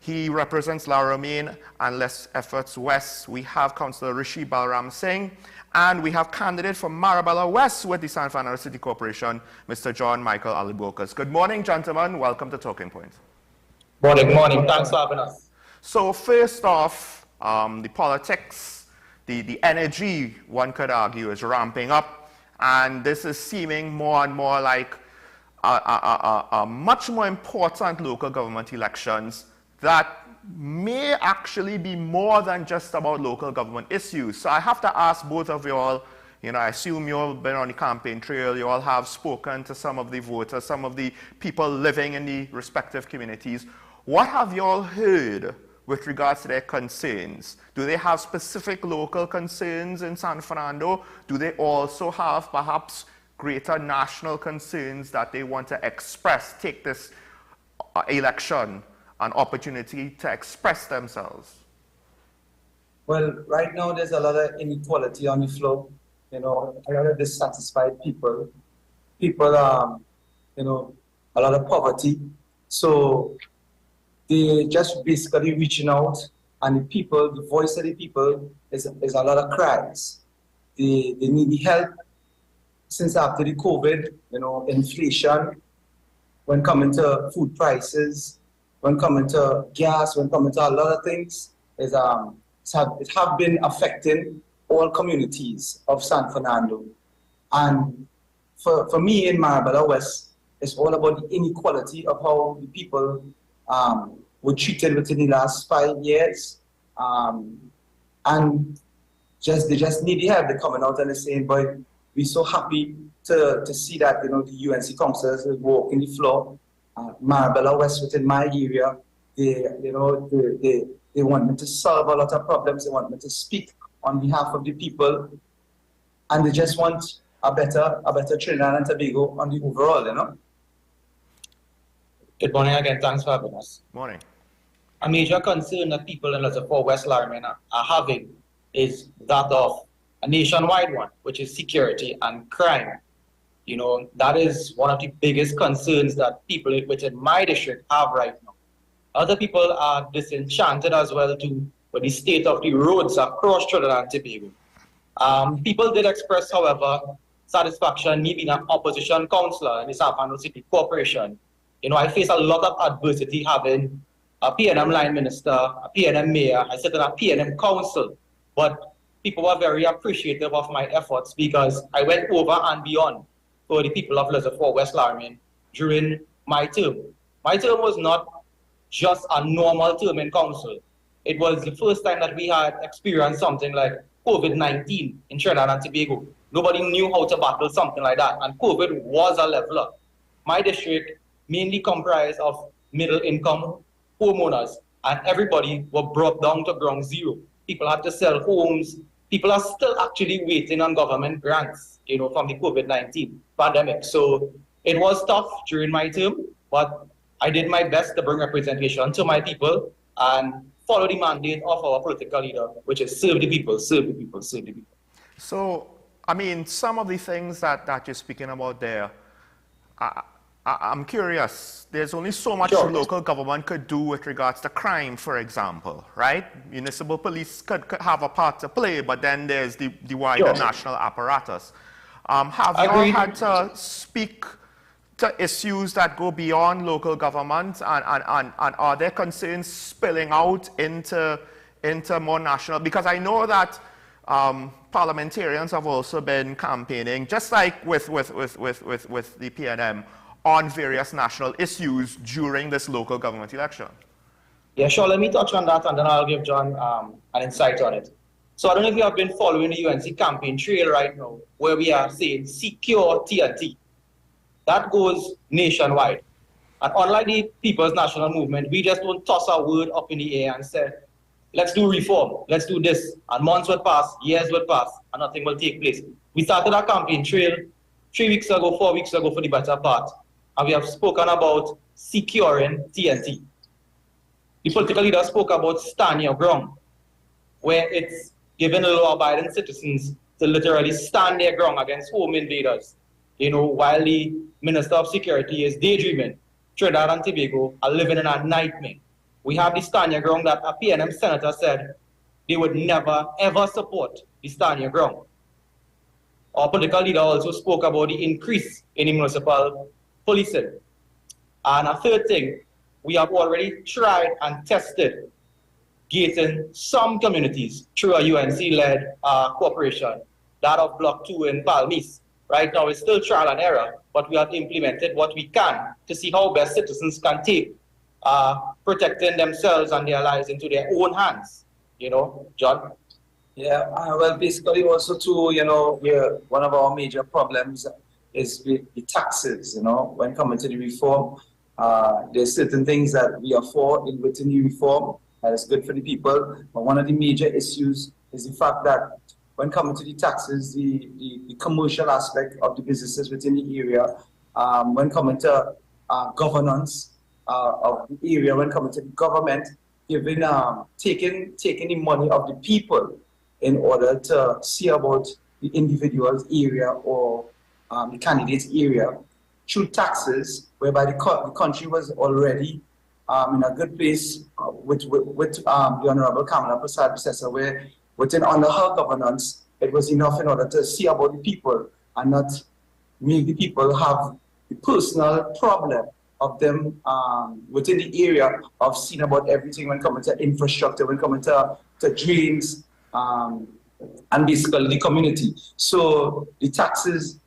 He represents La Romaine and Les Efforts West. We have Councillor Rishi Balram Singh, and we have candidate for Marabella West with the San Fernando City Corporation, Mr. John Michael Alibokas. Good morning, gentlemen. Welcome to Talking Point. Morning. Thanks for having us. So first off, the politics, the energy, one could argue, is ramping up, and this is seeming more and more like a much more important local government elections that may actually be more than just about local government issues. So I have to ask both of you all, I assume you all been on the campaign trail, you all have spoken to some of the voters, some of the people living in the respective communities. What have you all heard with regards to their concerns? Do they have specific local concerns in San Fernando? Do they also have perhaps greater national concerns that they want to express, take this election an opportunity to express themselves? Well, right now there's a lot of inequality on the floor, a lot of dissatisfied people, a lot of poverty. So they just basically reaching out, and the voice of the people is a lot of cries. They need the help since after the COVID, inflation, when coming to food prices, when coming to gas, when coming to a lot of things, it have been affecting all communities of San Fernando. And for me in Marabella West, It's all about the inequality of how the people were treated within the last 5 years. And they just need the help. They're coming out and they're saying, but we're so happy to see that, the UNC councillors walk in the floor. Marabella West within my area, they want me to solve a lot of problems. They want me to speak on behalf of the people. And they just want a better Trinidad and Tobago on the overall, Good morning again. Thanks for having us. Morning. A major concern that people in Reservoir West Lariman are having is that of a nationwide one, which is security and crime. That is one of the biggest concerns that people within my district have right now. Other people are disenchanted as well with the state of the roads across Trinidad and Tobago. People did express, however, satisfaction, me being an opposition councillor in the South Pando City Corporation. I face a lot of adversity having a PNM line minister, a PNM mayor, I sit in a PNM council, but people were very appreciative of my efforts because I went over and beyond for the people of Reservoir West Lariman during my term. My term was not just a normal term in council. It was the first time that we had experienced something like COVID-19 in Trinidad and Tobago. Nobody knew how to battle something like that, and COVID was a leveler. My district mainly comprised of middle-income homeowners, and everybody were brought down to ground zero. People had to sell homes. People are still actually waiting on government grants, from the COVID-19 pandemic. So it was tough during my term, but I did my best to bring representation to my people and follow the mandate of our political leader, which is serve the people, serve the people, serve the people. So, some of the things that you're speaking about there, I'm curious. There's only so much local government could do with regards to crime, for example, right? Municipal police could have a part to play, but then there's the wider national apparatus. Have you all had to speak to issues that go beyond local government, and are there concerns spilling out into more national? Because I know that parliamentarians have also been campaigning, just like with the PNM, on various national issues during this local government election. Yeah, sure. Let me touch on that, and then I'll give John an insight on it. So I don't know if you have been following the UNC campaign trail right now, where we are saying secure TNT. That goes nationwide. And unlike the People's National Movement, we just don't toss our word up in the air and say, let's do reform, let's do this. And months would pass, years would pass, and nothing will take place. We started our campaign trail 3 weeks ago, 4 weeks ago for the better part. And we have spoken about securing TNT. The political leader spoke about stand your ground, where it's given law-abiding citizens to literally stand their ground against home invaders. While the Minister of Security is daydreaming, Trinidad and Tobago are living in a nightmare. We have the stand your ground that a PNM senator said they would never, ever support the stand your ground. Our political leader also spoke about the increase in the municipal policing. And a third thing, we have already tried and tested gating some communities through a UNC-led corporation, that of Block 2 in Palmis. Right now, it's still trial and error, but we have implemented what we can to see how best citizens can take protecting themselves and their lives into their own hands. John? Yeah, well, basically also too, one of our major problems is with the taxes, when coming to the reform. There's certain things that we are for within the reform that is good for the people, but one of the major issues is the fact that when coming to the taxes, the commercial aspect of the businesses within the area, when coming to governance of the area, when coming to the government, taking the money of the people in order to see about the individual's area or the candidate's area through taxes, whereby the country was already in a good place with the Honorable Kamala Prasad, where under her governance, it was enough in order to see about the people and not make the people have the personal problem of them within the area of seeing about everything when coming to infrastructure, when coming to drains, and basically the community. So the taxes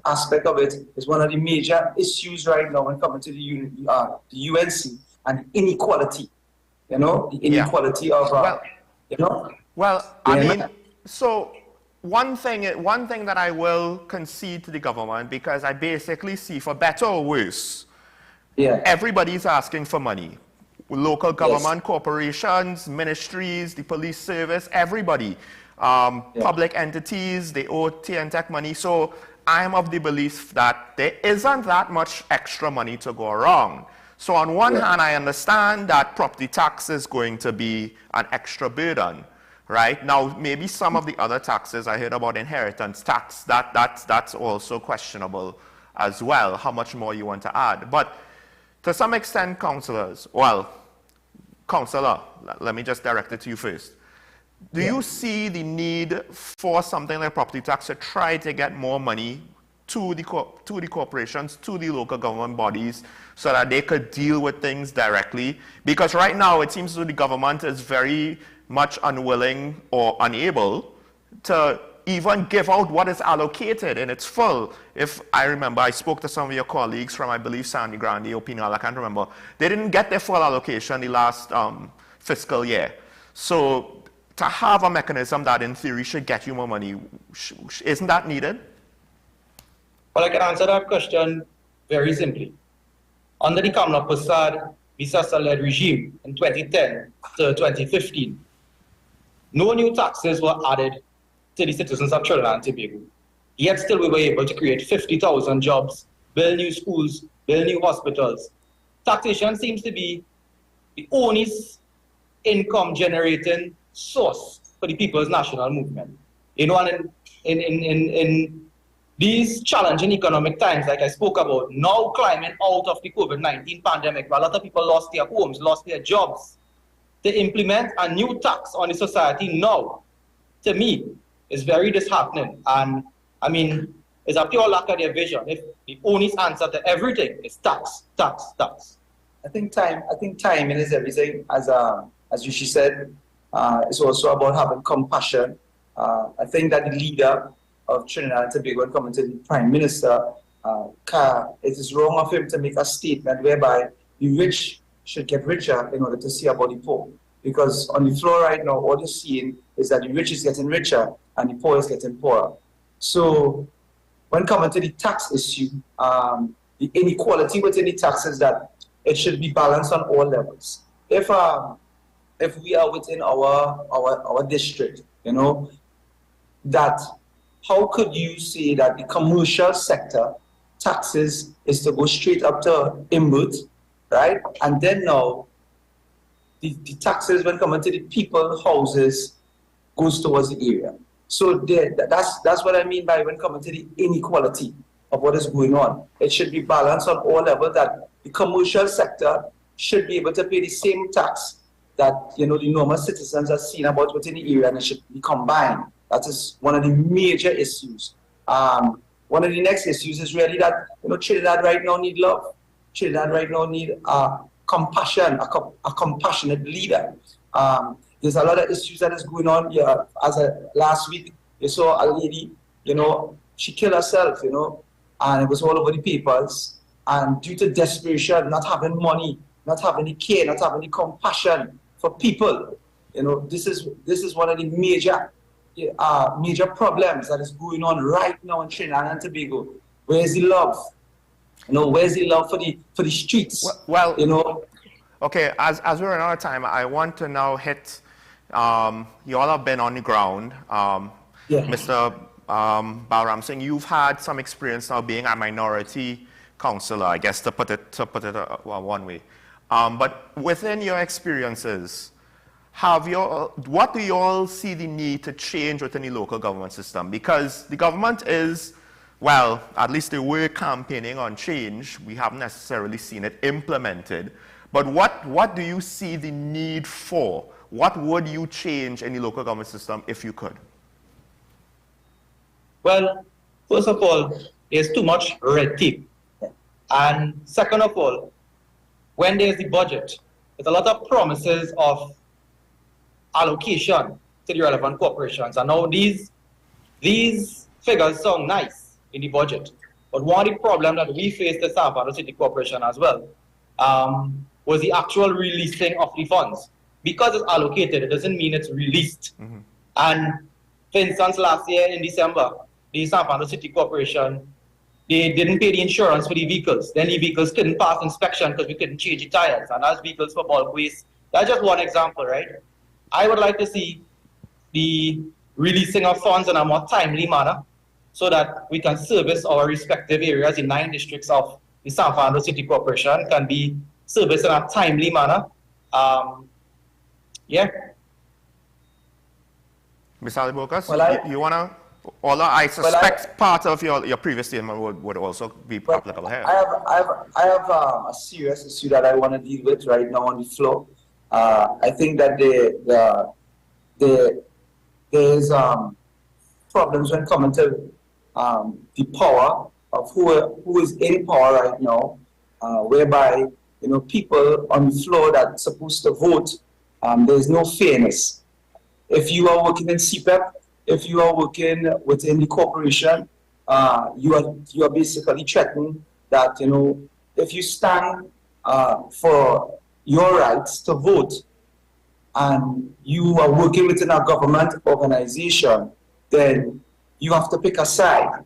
aspect of it is one of the major issues right now when coming to the UNC and inequality. You know, the inequality of you know. Well, I mean, so one thing that I will concede to the government, because I basically see, for better or worse, everybody's asking for money. Local government, corporations, ministries, the police service, everybody. Public entities, they owe TNTech money. So I'm of the belief that there isn't that much extra money to go around. So on one hand, I understand that property tax is going to be an extra burden, right? Now, maybe some of the other taxes, I heard about inheritance tax, that's also questionable as well, how much more you want to add. But to some extent, councillors, councillor, let me just direct it to you first. Do you see the need for something like property tax to try to get more money to the corporations, to the local government bodies, so that they could deal with things directly? Because right now it seems that the government is very much unwilling or unable to even give out what is allocated in its full. If I remember, I spoke to some of your colleagues from, I believe, Sandy Grande or Pinal, I can't remember. They didn't get their full allocation the last fiscal year. So to have a mechanism that in theory should get you more money, isn't that needed? Well, I can answer that question very simply. Under the Kamla Prasad Visasa-led regime in 2010 to 2015, no new taxes were added to the citizens of Trinidad and Tobago. Yet still we were able to create 50,000 jobs, build new schools, build new hospitals. Taxation seems to be the only income generating source for the People's National Movement. You know, and in these challenging economic times, like I spoke about, now climbing out of the COVID-19 pandemic, where a lot of people lost their homes, lost their jobs, to implement a new tax on the society now, to me, is very disheartening. And I mean, it's a pure lack of their vision if the only answer to everything is tax, tax, tax. I think timing is everything, as Rishi said. It's also about having compassion. I think that the leader of Trinidad and Tobago, when coming to the Prime Minister, it is wrong of him to make a statement whereby the rich should get richer in order to see about the poor. Because on the floor right now, what you're seeing is that the rich is getting richer and the poor is getting poorer. So when coming to the tax issue, the inequality within the tax is that it should be balanced on all levels. If we are within our district, you know, that how could you say that the commercial sector taxes is to go straight up to input, right? And then now the taxes when coming to the people houses goes towards the area. So that's what I mean by when coming to the inequality of what is going on. It should be balanced on all levels, that the commercial sector should be able to pay the same tax that, you know, the normal citizens are seeing about within the area, and it should be combined. That is one of the major issues. One of the next issues is really that, you know, Trinidad right now need love. Trinidad right now need compassion, a compassionate leader. There's a lot of issues that is going on here. Last week, you saw a lady, you know, she killed herself, you know, and it was all over the papers. And due to desperation, not having money, not having the care, not having the compassion for people, you know, this is one of the major problems that is going on right now in Trinidad and Tobago. Where's the love? You know, where's the love for the streets? Well, you know. Okay, as we're running out of time, I want to now hit. You all have been on the ground, Mr. Balram Singh. You've had some experience now being a minority councillor, I guess, to put it one way. But within your experiences, what do you all see the need to change within the local government system? Because the government is, well, at least they were campaigning on change. We haven't necessarily seen it implemented. But what do you see the need for? What would you change in the local government system if you could? Well, first of all, there's too much red tape. And second of all, when there's the budget, there's a lot of promises of allocation to the relevant corporations. And now these figures sound nice in the budget. But one of the problems that we faced at San Fernando City Corporation as well was the actual releasing of the funds. Because it's allocated, it doesn't mean it's released. And for instance, last year in December, the San Fernando City Corporation, they didn't pay the insurance for the vehicles. Then the vehicles couldn't pass inspection because we couldn't change the tires. And that's vehicles for bulk waste. That's just one example, right? I would like to see the releasing of funds in a more timely manner so that we can service our respective areas. In 9 districts of the San Fernando City Corporation can be serviced in a timely manner. Yeah. Mr. Alibokas, Well, you want to, although I suspect part of your previous statement would also be applicable here. I have a serious issue that I want to deal with right now on the floor. I think that there's problems when coming to the power of who is in power right now, whereby people on the floor that's supposed to vote, there's no fairness. If you are working in CPEP, if you are working within the corporation, you are basically threatening that if you stand for your rights to vote and you are working within a government organization, then you have to pick a side,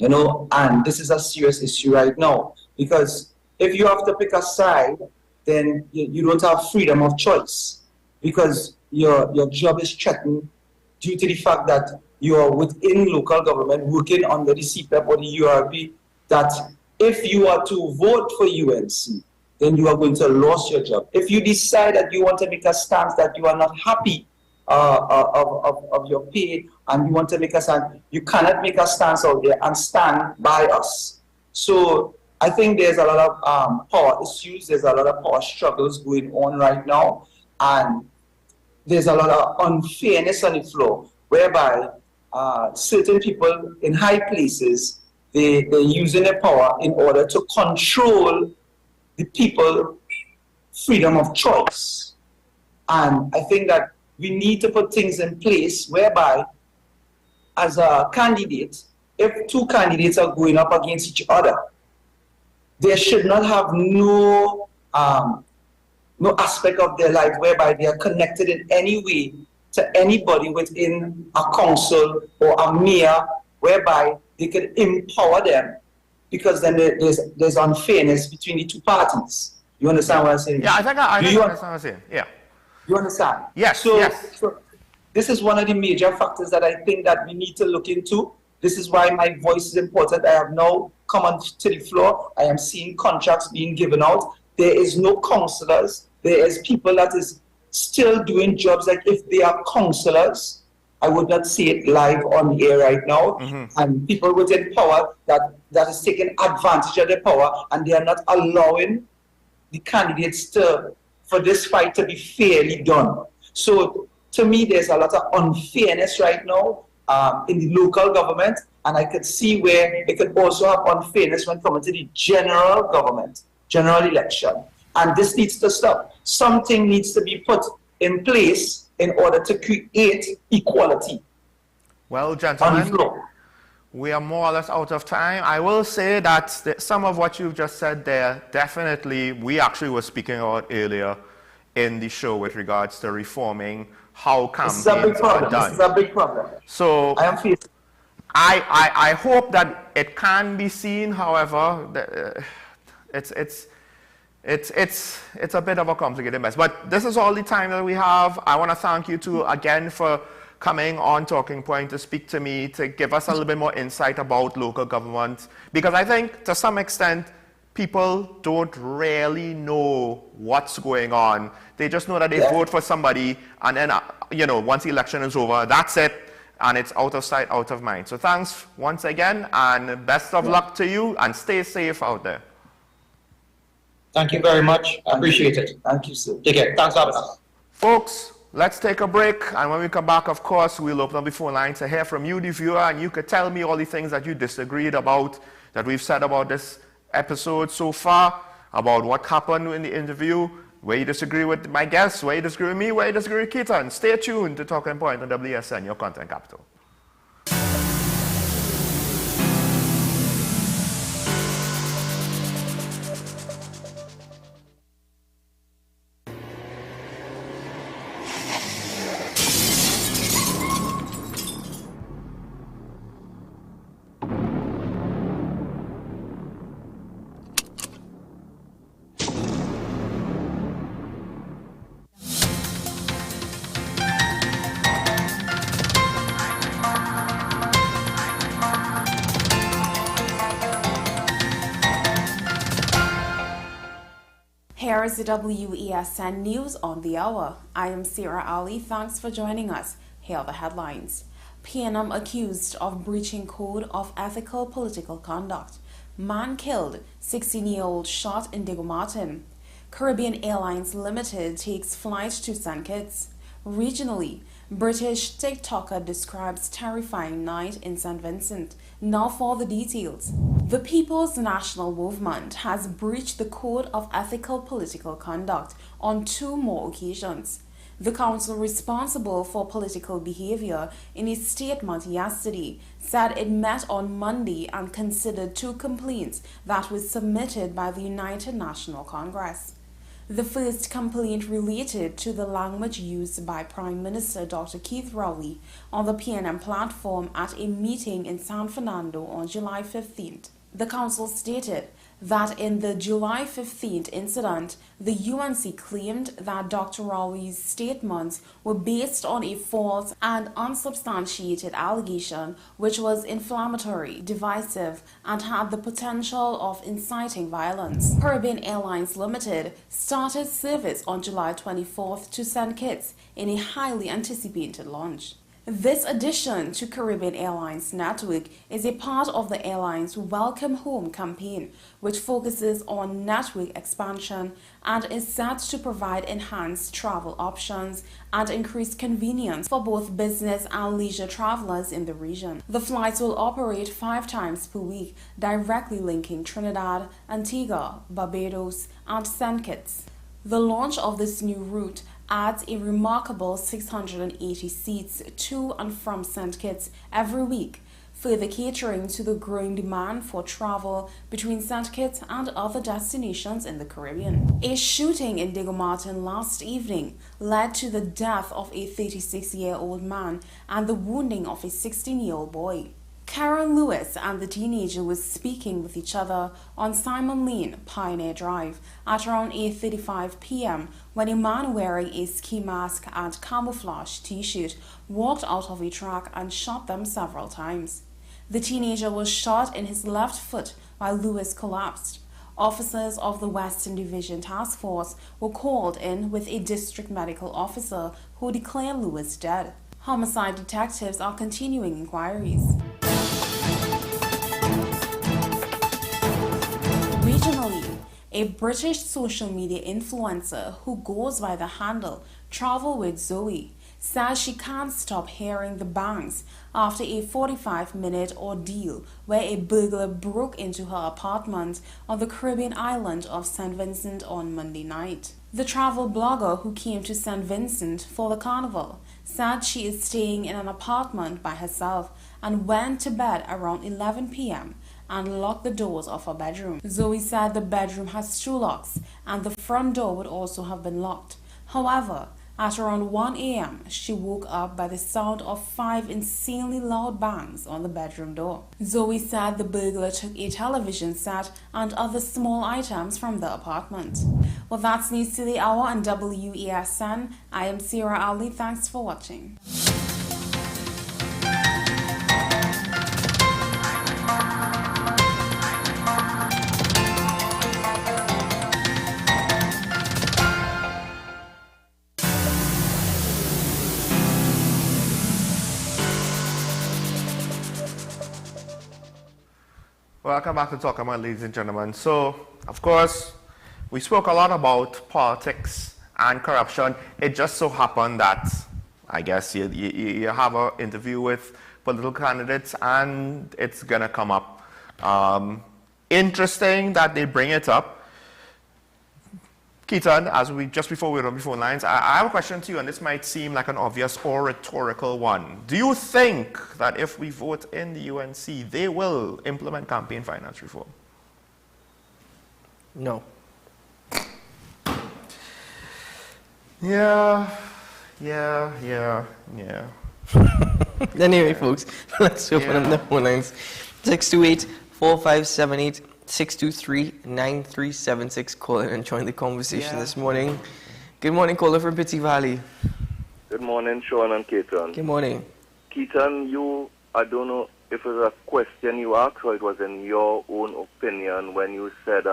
and this is a serious issue right now, because if you have to pick a side, then you don't have freedom of choice, because your job is threatened due to the fact that you are within local government working under the CPEP or the URP, that if you are to vote for UNC, then you are going to lose your job. If you decide that you want to make a stance that you are not happy of your pay and you want to make a stand, you cannot make a stance out there and stand by us. So I think there's a lot of power issues, there's a lot of power struggles going on right now, and there's a lot of unfairness on the floor, whereby certain people in high places, they're using their power in order to control the people freedom of choice. And I think that we need to put things in place whereby, as a candidate, if 2 candidates are going up against each other, they should not have no aspect of their life whereby they are connected in any way to anybody within a council or a mayor, whereby they can empower them, because then there's unfairness between the 2 parties. You understand what I'm saying? Yeah, I think I understand what I'm saying. Yeah. You understand? Yes, yes. So this is one of the major factors that I think that we need to look into. This is why my voice is important. I have now come onto the floor. I am seeing contracts being given out. There is no councillors. There is people that is still doing jobs like if they are councillors. I would not say it live on the air right now. And people within power that is taking advantage of their power, and they are not allowing the candidates for this fight to be fairly done. So to me, there's a lot of unfairness right now in the local government, and I could see where it could also have unfairness when coming to the general government, general election. And this needs to stop. Something needs to be put in place in order to create equality. Well, gentlemen, we are more or less out of time. I will say that some of what you've just said there, definitely, we actually were speaking about earlier in the show with regards to reforming how campaigns are done. This is a big problem. So I hope that it can be seen. However, it's a bit of a complicated mess. But this is all the time that we have. I want to thank you two again for coming on Talking Point to speak to me, to give us a little bit more insight about local government. Because I think to some extent, people don't really know what's going on. They just know that they vote for somebody, and then, once the election is over, that's it, and it's out of sight, out of mind. So thanks once again, and best of luck to you, and stay safe out there. Thank you very much. I appreciate it. Thank you, sir. Take care. Thanks for having us. Folks, let's take a break, and when we come back, of course, we'll open up the phone line to hear from you, the viewer, and you could tell me all the things that you disagreed about, that we've said about this episode so far, about what happened in the interview, where you disagree with my guests, where you disagree with me, where you disagree with Keaton. Stay tuned to Talking Point on WSN, your content capital. Here is the WESN News on the Hour. I am Sarah Ali. Thanks for joining us. Here are the headlines. PNM accused of breaching Code of Ethical Political Conduct. Man killed, 16-year-old shot in Diego Martin. Caribbean Airlines Limited takes flight to St. Kitts. Regionally, British TikToker describes terrifying night in St. Vincent. Now for the details. The People's National Movement has breached the Code of Ethical Political Conduct on 2 more occasions. The council responsible for political behavior in a statement yesterday said it met on Monday and considered 2 complaints that were submitted by the United National Congress. The first complaint related to the language used by Prime Minister Dr. Keith Rowley on the PNM platform at a meeting in San Fernando on July 15th. The council stated that in the July 15th incident, the UNC claimed that Dr. Rowley's statements were based on a false and unsubstantiated allegation which was inflammatory, divisive, and had the potential of inciting violence. Caribbean Airlines Limited started service on July 24th to St. Kitts in a highly anticipated launch. This addition to Caribbean Airlines network is a part of the airline's Welcome Home campaign, which focuses on network expansion and is set to provide enhanced travel options and increased convenience for both business and leisure travelers in the region. The flights will operate 5 times per week, directly linking Trinidad, Antigua, Barbados, and St. Kitts. The launch of this new route adds a remarkable 680 seats to and from St. Kitts every week, further catering to the growing demand for travel between St. Kitts and other destinations in the Caribbean. A shooting in Diego Martin last evening led to the death of a 36-year-old man and the wounding of a 16-year-old boy. Karen Lewis and the teenager were speaking with each other on Simon Lane, Pioneer Drive, at around 8:35 p.m. when a man wearing a ski mask and camouflage t-shirt walked out of a truck and shot them several times. The teenager was shot in his left foot while Lewis collapsed. Officers of the Western Division Task Force were called in with a district medical officer who declared Lewis dead. Homicide detectives are continuing inquiries. Regionally, a British social media influencer who goes by the handle Travel with Zoe says she can't stop hearing the bangs after a 45-minute ordeal where a burglar broke into her apartment on the Caribbean island of St. Vincent on Monday night. The travel blogger who came to St. Vincent for the carnival said she is staying in an apartment by herself and went to bed around 11 p.m. and locked the doors of her bedroom. Zoe said the bedroom has 2 locks and the front door would also have been locked. However, at around 1 a.m., she woke up by the sound of 5 insanely loud bangs on the bedroom door. Zoe said the burglar took a television set and other small items from the apartment. Well, that's news to the hour on WESN. I am Sarah Ali. Thanks for watching. Welcome back to Talk About, ladies and gentlemen. So, of course, we spoke a lot about politics and corruption. It just so happened that, I guess, you have an interview with political candidates and it's going to come up. Interesting that they bring it up. Keaton, just before we run the phone lines, I have a question to you, and this might seem like an obvious or rhetorical one. Do you think that if we vote in the UNC, they will implement campaign finance reform? No. Yeah. Anyway, folks, let's open up the phone lines. 628-4578. 623-9376. Call in and join the conversation this morning. Good morning, caller from Pitty Valley. Good morning, Sean and Keaton. Good morning. Keaton, I don't know if it was a question you asked or it was in your own opinion when you said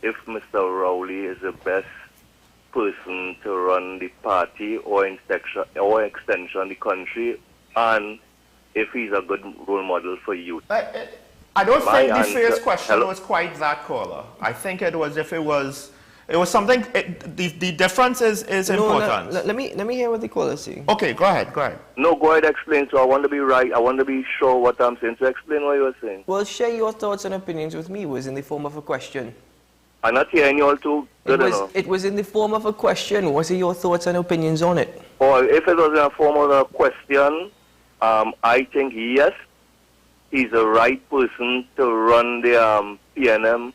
if Mr. Rowley is the best person to run the party or extension the country, and if he's a good role model for youth. I don't think the first question was quite that, caller. I think it was if it was something. The difference is important. No, let me hear what the caller is saying. Okay, go ahead. No, go ahead, explain. So I want to be right. I want to be sure what I'm saying. So explain what you were saying. Well, share your thoughts and opinions with me. It was in the form of a question. I'm not hearing you all too good enough. It was in the form of a question. What are your thoughts and opinions on it? Or if it was in the form of a question, I think yes, he's the right person to run the PNM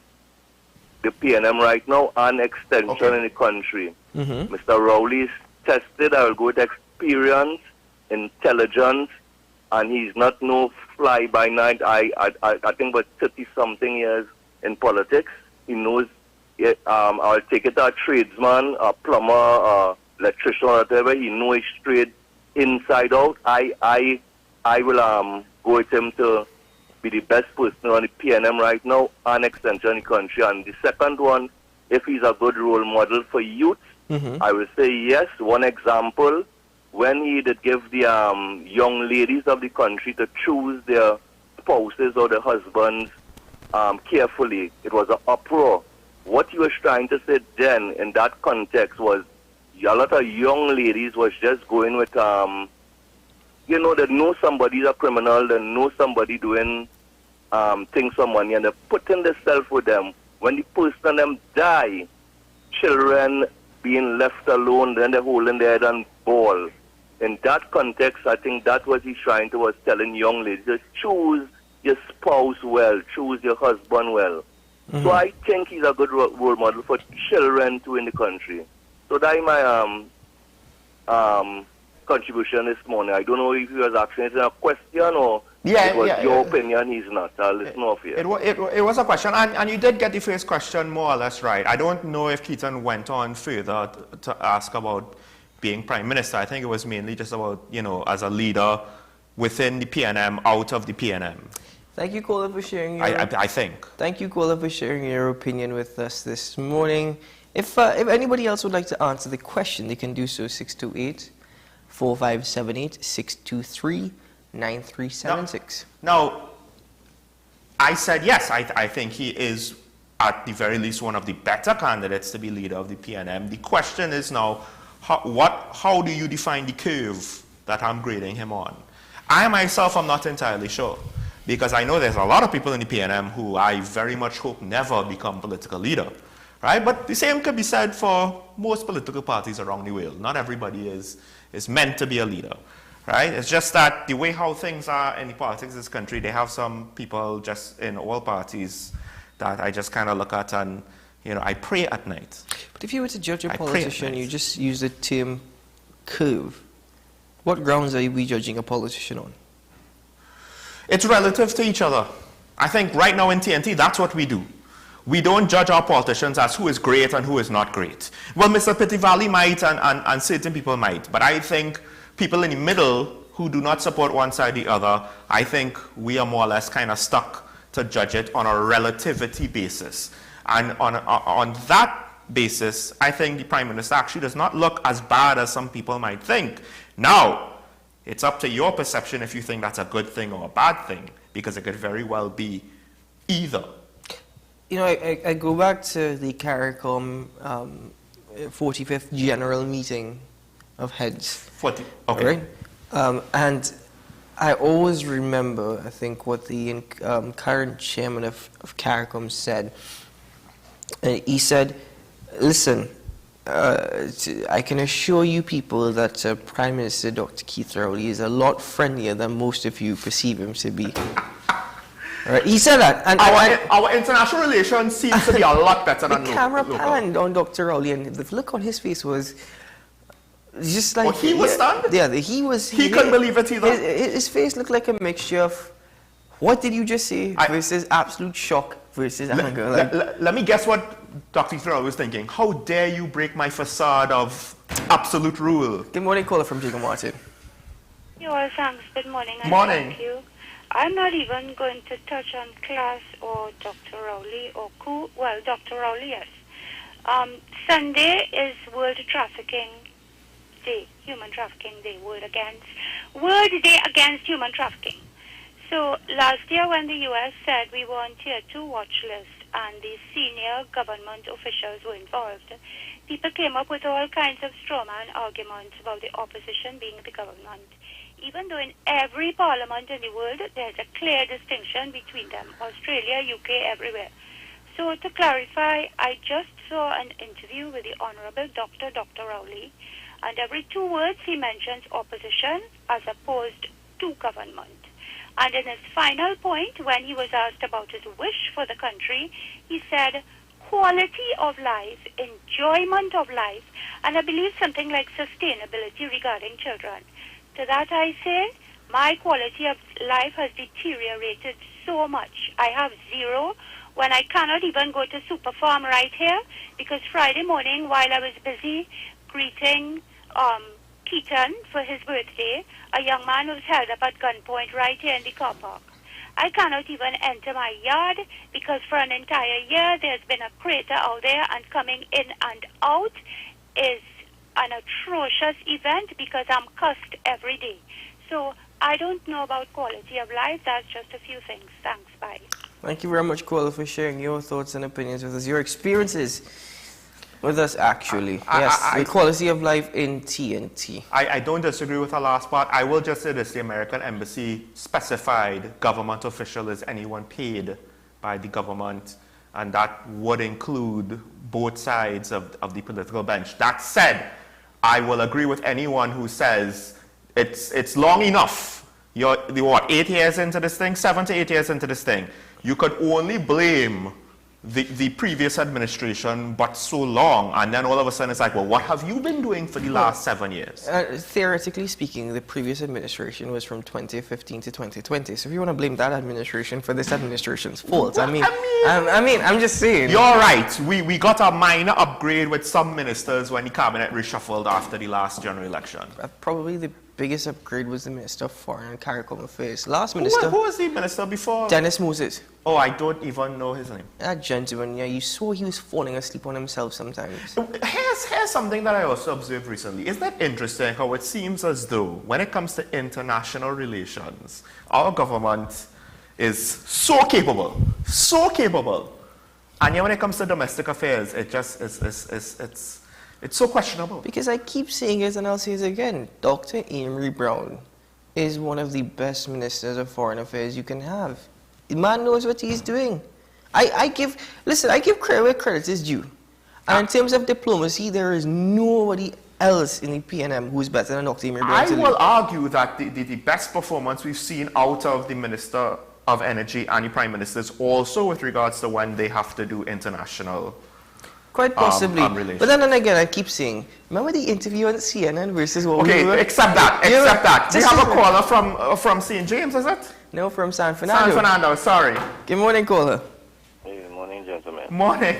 right now and extension in the country. Mr. Rowley is tested, I will go with experience, intelligence, and he's not no fly-by-night. I think about 30-something years in politics. He knows, I'll take it a tradesman, a plumber, a electrician, or whatever. He knows his trade inside out. I will go with him to be the best person on the PNM right now and extension in the country. And the second one, if he's a good role model for youth, I will say yes. One example, when he did give the young ladies of the country to choose their spouses or their husbands carefully, it was an uproar. What he was trying to say then in that context was a lot of young ladies was just going with they know somebody's a criminal, they know somebody doing things for money, and they're putting themselves with them. When the person them die, children being left alone, then they're holding their head and ball. In that context, I think that was he's trying to was telling young ladies, just choose your spouse well, choose your husband well. So I think he's a good role model for children too in the country. So that's my contribution this morning. I don't know if he was asking it in a question or it was your opinion. He's not. I'll listen off here. It was a question, and you did get the first question more or less right. I don't know if Keaton went on further to ask about being Prime Minister. I think it was mainly just about, as a leader within the PNM, out of the PNM. Thank you, caller, for sharing your... I think. Thank you, caller, for sharing your opinion with us this morning. If anybody else would like to answer the question, they can do so. 628-4578, 623-9376. Now, I said yes, I think he is at the very least one of the better candidates to be leader of the PNM. The question is now, how do you define the curve that I'm grading him on? I myself am not entirely sure, because I know there's a lot of people in the PNM who I very much hope never become political leader, right? But the same could be said for most political parties around the world. Not everybody is meant to be a leader, right? It's just that the way how things are in the politics of this country, they have some people just in all parties that I just kind of look at and, I pray at night. But if you were to judge a politician, you just use the term curve. What grounds are we judging a politician on? It's relative to each other. I think right now in TNT, that's what we do. We don't judge our politicians as who is great and who is not great. Well, Mr. Pitty Valley might and certain people might, but I think people in the middle who do not support one side or the other, I think we are more or less kind of stuck to judge it on a relativity basis. And on that basis, I think the Prime Minister actually does not look as bad as some people might think. Now, it's up to your perception if you think that's a good thing or a bad thing, because it could very well be either. I go back to the CARICOM 45th General Meeting of Heads. Okay. Right? And I always remember, I think, what the current chairman of CARICOM said. He said, Listen, I can assure you people that Prime Minister Dr. Keith Rowley is a lot friendlier than most of you perceive him to be. Right. He said that. And our international relations seem to be a lot better than the camera panned on Dr. Rowley, and the look on his face was just like... he was stunned? Yeah, he was... He couldn't believe it either. His face looked like a mixture of, what did you just say, versus absolute shock versus anger. Let me guess what Dr. Keith was thinking. How dare you break my facade of absolute rule? Good morning, caller from Jacob Martin. Thanks. Good morning. Morning. Thank you. I'm not even going to touch on class or Dr. Rowley or Dr. Rowley, yes. Sunday is World Trafficking Day, Human Trafficking Day, World Day Against Human Trafficking. So last year when the U.S. said we were on Tier 2 watch list and the senior government officials were involved, people came up with all kinds of strawman arguments about the opposition being the government, even though in every parliament in the world there's a clear distinction between them, Australia, UK, everywhere. So to clarify, I just saw an interview with the Honourable Dr. Rowley, and every 2 words he mentions opposition as opposed to government. And in his final point, when he was asked about his wish for the country, he said quality of life, enjoyment of life, and I believe something like sustainability regarding children. To that I say, my quality of life has deteriorated so much. I have 0 when I cannot even go to Super Farm right here because Friday morning while I was busy greeting Keaton for his birthday, a young man was held up at gunpoint right here in the car park. I cannot even enter my yard because for an entire year there's been a crater out there, and coming in and out is an atrocious event because I'm cussed every day. So I don't know about quality of life. That's just a few things. Thanks. Bye. Thank you very much, caller, for sharing your thoughts and opinions with us, your experiences with us, actually. The quality of life in TNT. I don't disagree with the last part. I will just say this: the American Embassy specified government official is anyone paid by the government, and that would include both sides of the political bench. That said, I will agree with anyone who says it's long enough. You're 8 years into this thing, 7 to 8 years into this thing. You could only blame the previous administration, but so long, and then all of a sudden it's like, well, what have you been doing for the last 7 years? Theoretically speaking, the previous administration was from 2015 to 2020. So if you want to blame that administration for this administration's fault, Well, I'm just saying. You're right. We got a minor upgrade with some ministers when the cabinet reshuffled after the last general election. Probably the biggest upgrade was the Minister of Foreign and CARICOM Affairs. Last minister. Who was the minister before? Dennis Moses. Oh, I don't even know his name. That gentleman, yeah, you saw he was falling asleep on himself sometimes. Here's something that I also observed recently. Isn't that interesting how it seems as though when it comes to international relations, our government is so capable, and yet when it comes to domestic affairs, it just it's so questionable. Because I keep saying it and I'll say it again. Dr. Amory Brown is one of the best ministers of foreign affairs you can have. The man knows what he's doing. I give credit where credit is due. And in terms of diplomacy, there is nobody else in the PNM who's better than Dr. Amory Brown. I will argue that the best performance we've seen out of the Minister of Energy and the Prime Minister is also with regards to when they have to do international quite possibly. But then again, I keep saying, remember the interview on CNN versus what we were? Accept that. We have a caller from St. James, is it? No, from San Fernando. San Fernando, sorry. Good morning, caller. Good morning, gentlemen. Morning.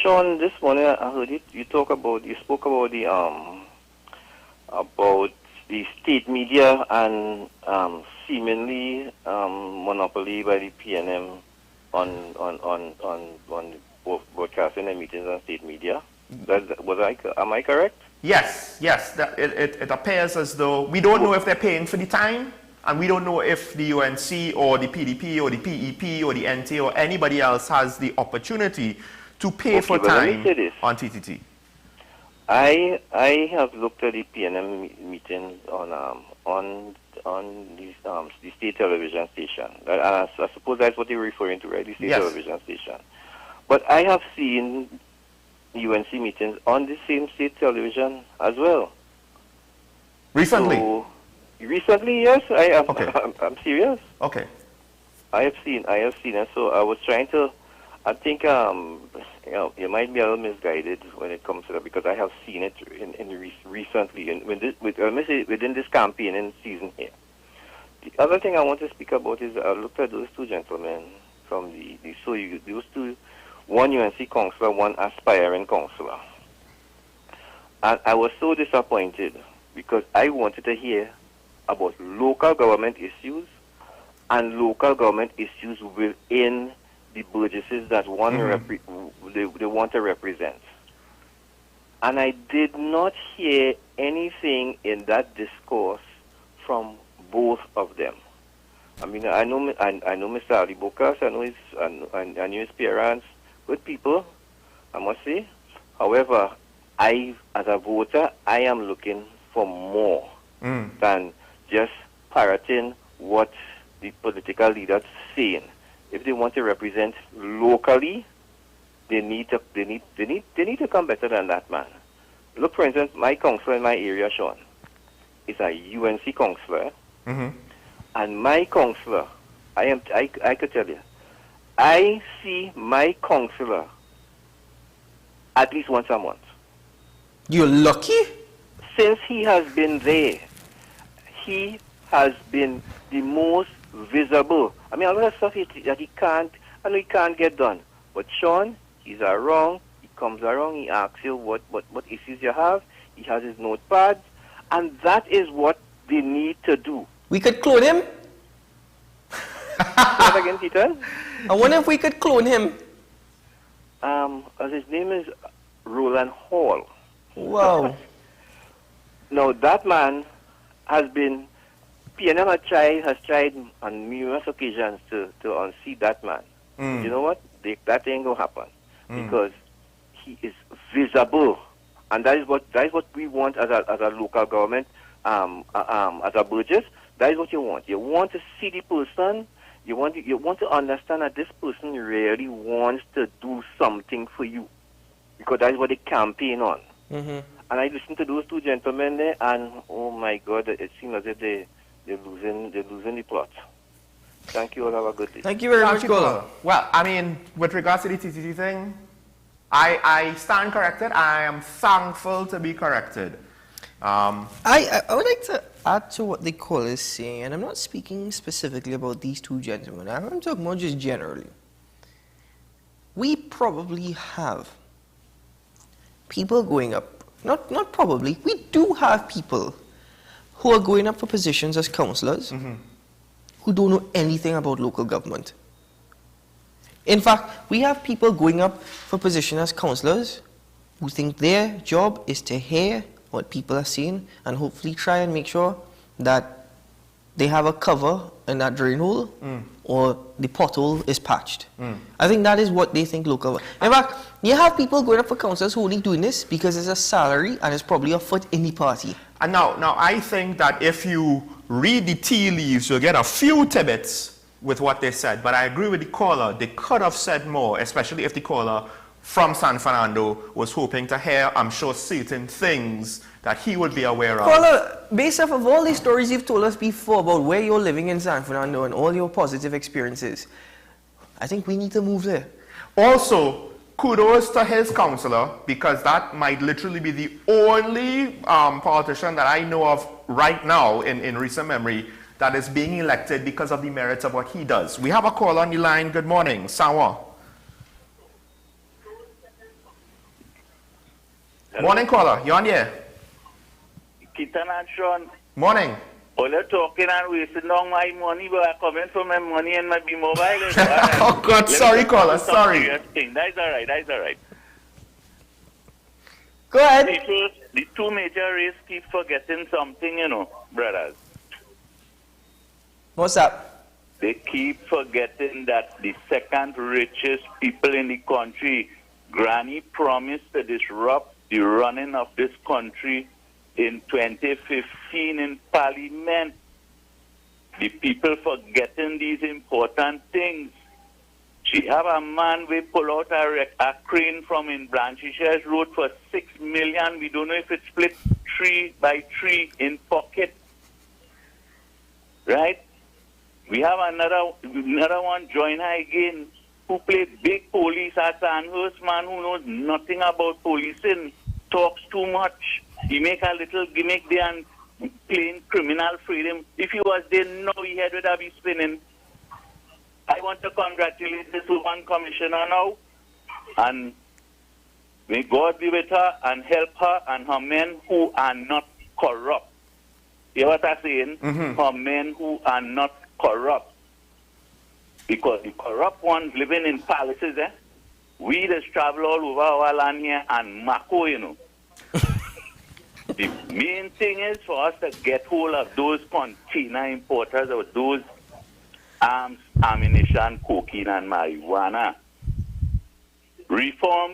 Sean, this morning I heard you spoke about the state media and seemingly monopoly by the PNM on broadcasting and meetings on state media. Am I correct? Yes. It appears as though we don't know if they're paying for the time, and we don't know if the UNC or the PDP or the PEP or the NT or anybody else has the opportunity to pay for time on TTT. I have looked at the PNM meetings on the state television station. And I suppose that's what you're referring to, right? The state television station. But I have seen UNC meetings on the same state television as well. Recently? So, recently, yes. I'm serious. Okay. I have seen it. So I was trying to, I think, you might be a little misguided when it comes to that, because I have seen it recently within this campaign and season here. The other thing I want to speak about is I looked at those two gentlemen from those two, one UNC counselor, one aspiring counselor. And I was so disappointed because I wanted to hear about local government issues and local government issues within the burgesses that they want to represent. And I did not hear anything in that discourse from both of them. I mean, I know Mr. Ali Bokas, I knew his parents, good people, I must say. However, as a voter, I am looking for more than just parroting what the political leaders saying. If they want to represent locally, they need to come better than that, man. Look, for instance, my counselor in my area, Sean, is a UNC counselor, and my counselor, I could tell you, I see my counselor at least once a month. You're lucky? Since he has been there, he has been the most visible. I mean, a lot of stuff that he can't get done. But Sean, he's around, he comes around, he asks you what issues you have, he has his notepads, and that is what they need to do. We could clone him? Say that again, Peter? I wonder if we could clone him. His name is Roland Hall. Wow. Now, that man has been, PNM has tried on numerous occasions to unseat that man. You know what? That ain't going to happen because he is visible. And that is what we want as a local government, as a Burgess. That is what you want. You want to see the person. You want to understand that this person really wants to do something for you, because that is what they campaign on. And I listened to those two gentlemen there, and oh my God, it seems as if they're losing the plot. Thank you all. Have a good day. Thank you very much, Gola. Well, I mean, with regards to the TTT thing, I stand corrected. I am thankful to be corrected. I would like to add to what the caller is saying, and I'm not speaking specifically about these two gentlemen. I'm talking more just generally. We probably have people going up, not probably, we do have people who are going up for positions as councillors who don't know anything about local government. In fact, we have people going up for positions as councillors who think their job is to hear what people are saying and hopefully try and make sure that they have a cover in that drain hole or the pothole is patched. I think that is what they think local. In fact, you have people going up for councillors who only doing this because it's a salary and it's probably a foot in the party. And now I think that if you read the tea leaves, you'll get a few tidbits with what they said. But I agree with the caller. They could have said more, especially if the caller from San Fernando was hoping to hear, I'm sure, certain things that he would be aware of. Caller, based off of all these stories you've told us before about where you're living in San Fernando and all your positive experiences, I think we need to move there. Also, kudos to his councillor, because that might literally be the only politician that I know of right now in recent memory that is being elected because of the merits of what he does. We have a call on the line. Good morning. Sawa. Morning, caller. You're on the air. Kitan and Sean. Morning. All you're talking and wasting all my money, but I come in for my money and my Bmobile. Oh, God. Sorry, caller. Sorry. That's all right. That's all right. Go ahead. People, the two major races keep forgetting something, you know, brothers. What's up? They keep forgetting that the second richest people in the country, Granny promised to disrupt the running of this country in 2015 in Parliament. The people forgetting these important things. She have a man we pull out a crane from in Blanchisseuse Road for 6 million. We don't know if it's split 3 by 3 in pocket. Right? We have another one join her again who play big police at Sandhurst, man who knows nothing about policing, talks too much. He make a little gimmick there and playing criminal freedom. If he was there now, his head would have been spinning. I want to congratulate this woman commissioner now, and may God be with her and help her and her men who are not corrupt. You know what I'm saying? Her men who are not corrupt. Because the corrupt ones living in palaces, we just travel all over our land here and Mako, you know. The main thing is for us to get hold of those container importers or those arms, ammunition, cocaine, and marijuana. Reform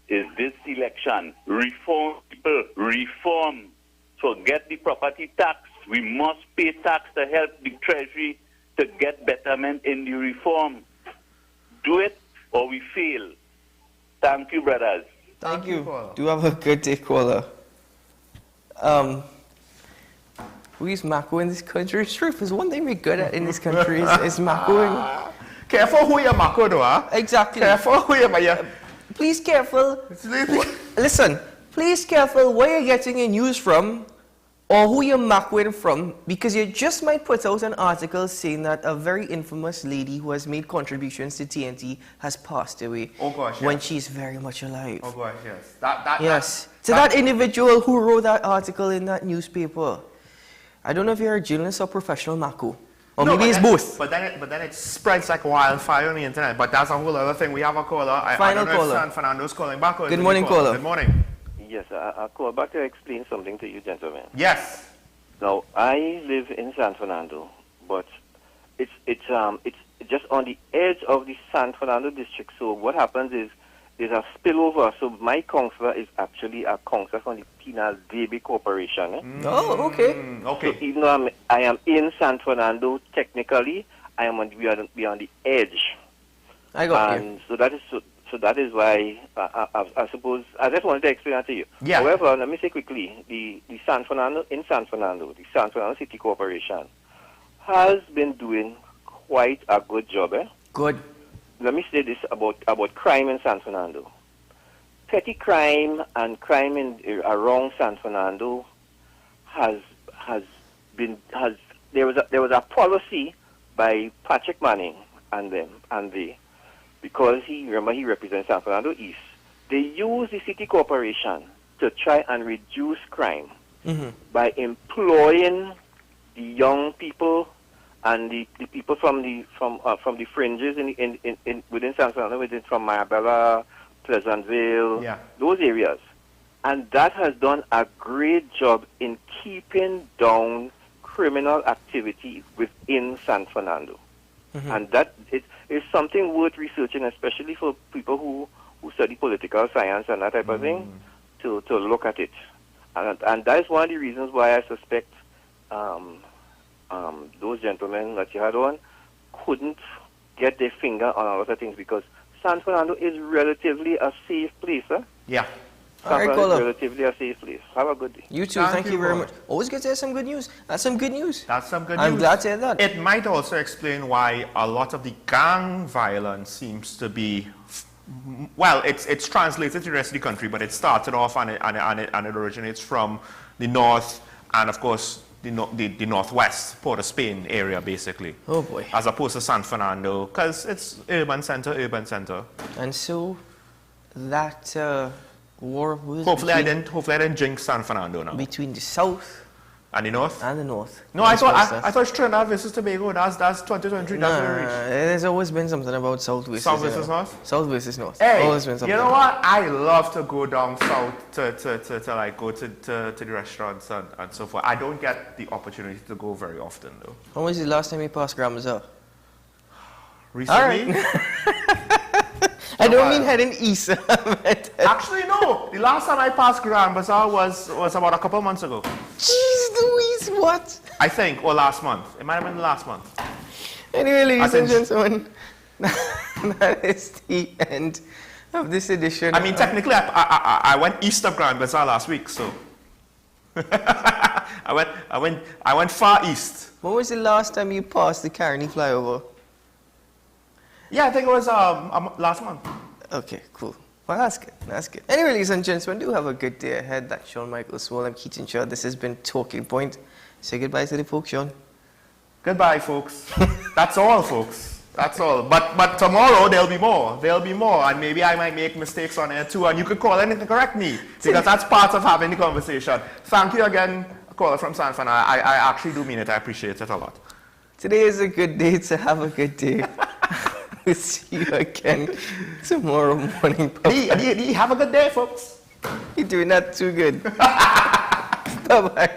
is this election. Reform, people, reform. Forget the property tax. We must pay tax to help the treasury to get betterment in the reform. Do it or we fail. Thank you, brothers. Thank you. Do have a good day, caller. We use Mako in this country. It's true. There's one thing we're good at in this country is Makoing. Careful who you Mako do, huh? Exactly. Careful who you buy. Please careful. Listen, please careful where you're getting your news from or who you're Makoing from, because you just might put out an article saying that a very infamous lady who has made contributions to TNT has passed away. Oh gosh, when yes. she's very much alive. Oh gosh, yes. That individual who wrote that article in that newspaper. I don't know if you're a journalist or professional Mako. Or maybe it's both. But then it spreads like wildfire on the internet. But that's a whole other thing. We have a caller. I don't know if San Fernando's calling back. Good morning, caller. Good morning. Yes, I call back to explain something to you, gentlemen. Yes. Now, I live in San Fernando, but it's just on the edge of the San Fernando district. So what happens is there's a spillover. So my counselor is actually a counselor from the Penal Baby Corporation. Oh, okay. Okay. So even though I am in San Fernando, technically, we are on the edge. I got you. So that is why I suppose I just wanted to explain that to you. Yeah. However, let me say quickly, the San Fernando City Corporation has been doing quite a good job. Good. Let me say this about crime in San Fernando. Petty crime and crime around San Fernando there was a policy by Patrick Manning and they, because he represents San Fernando East, they use the city corporation to try and reduce crime by employing the young people and the people from the fringes within San Fernando, from Marbella, Pleasantville, those areas, and that has done a great job in keeping down criminal activity within San Fernando, and that is something worth researching, especially for people who study political science and that type of thing, to look at it, and that is one of the reasons why I suspect those gentlemen that you had on couldn't get their finger on a lot of things, because San Fernando is relatively a safe place. Yeah. San Fernando is relatively a safe place. Have a good day. You too. Thank you very much. Always good to hear some good news. That's some good news. That's some good news. I'm glad to hear that. It might also explain why a lot of the gang violence seems to be, well, it's translated to the rest of the country, but it started off and it originates from the north and, of course, the northwest, Port of Spain area, basically. Oh boy. As opposed to San Fernando, because it's urban center. And so that war was hopefully I didn't jinx San Fernando now. Between the south and the north. No, I thought it's Trinidad versus Tobago. That's 2023. Nah, there's always been something about south versus north. South versus north. Hey, always been something. You know what? I love to go down south to like go to the restaurants and so forth. I don't get the opportunity to go very often though. When was the last time you passed Gramma's? Recently. I don't mean heading east. Actually, no. The last time I passed Grand Bazaar was about a couple of months ago. Jeez Louise, what? I think, or last month. It might have been last month. Anyway, ladies and gentlemen, that is the end of this edition. I mean, technically, I went east of Grand Bazaar last week, so I went far east. When was the last time you passed the Carney flyover? Yeah, I think it was last month. Okay, cool. Well, that's good. That's good. Anyway, ladies and gentlemen, do have a good day ahead. That's Sean Michael Swall. I'm Keaton Shaw. This has been Talking Point. Say goodbye to the folks, Sean. Goodbye, folks. That's all, folks. That's all. But tomorrow there'll be more. There'll be more, and maybe I might make mistakes on air too, and you could call in and correct me because that's part of having the conversation. Thank you again, caller from San Fran. I actually do mean it. I appreciate it a lot. Today is a good day to have a good day. We'll see you again tomorrow morning. Have a good day, folks. You're doing that too good. Bye-bye.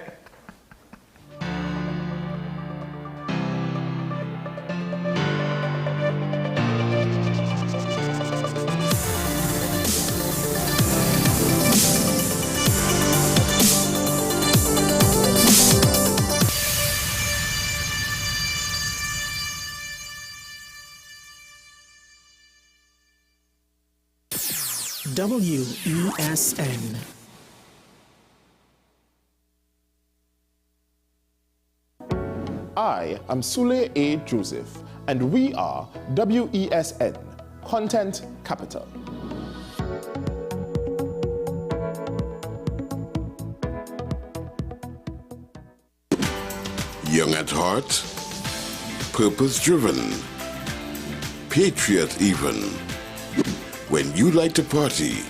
WESN. I am Sule A. Joseph, and we are WESN, Content Capital. Young at heart, purpose-driven, patriot even. When you like to party,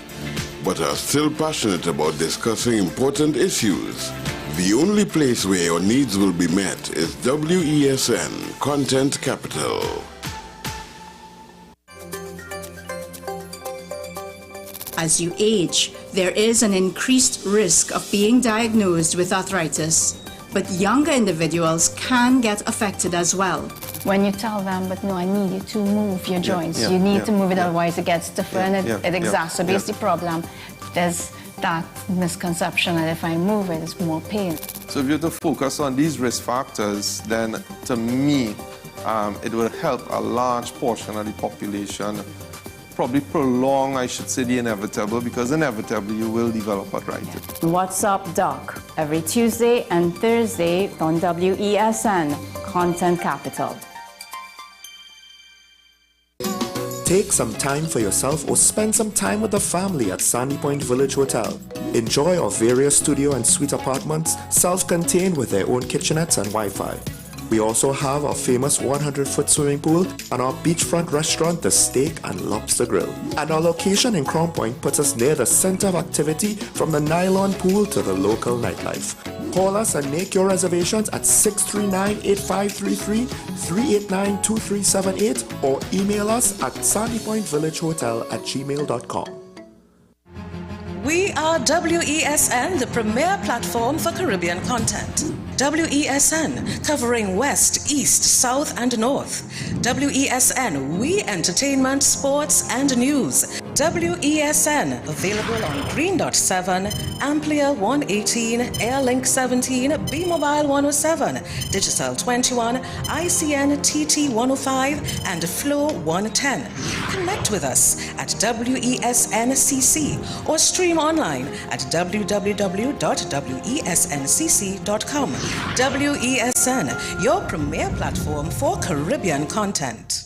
but are still passionate about discussing important issues, the only place where your needs will be met is WESN Content Capital. As you age, there is an increased risk of being diagnosed with arthritis, but younger individuals can get affected as well. When you tell them, but no, I need you to move your joints. You need to move it, otherwise it gets stiffer and it exacerbates the problem. There's that misconception that if I move it, it's more pain. So if you're to focus on these risk factors, then to me, it will help a large portion of the population, probably prolong, I should say, the inevitable, because inevitably you will develop arthritis. What's Up, Doc? Every Tuesday and Thursday on WESN, Content Capital. Take some time for yourself or spend some time with the family at Sandy Point Village Hotel. Enjoy our various studio and suite apartments, self-contained with their own kitchenettes and Wi-Fi. We also have our famous 100-foot swimming pool and our beachfront restaurant, The Steak and Lobster Grill. And our location in Crown Point puts us near the center of activity from the nylon pool to the local nightlife. Call us and make your reservations at 639-8533, 389-2378 or email us at sandypointvillagehotel@gmail.com. We are WESN, the premier platform for Caribbean content. WESN, covering West, East, South, and North. WESN, we entertainment, sports, and news. WESN, available on Greendot 7, Amplia 118, Airlink 17, Bmobile 107, Digicel 21, ICNTT 105, and Flow 110. Connect with us at WESNCC or stream online at www.wesncc.com. WESN, your premier platform for Caribbean content.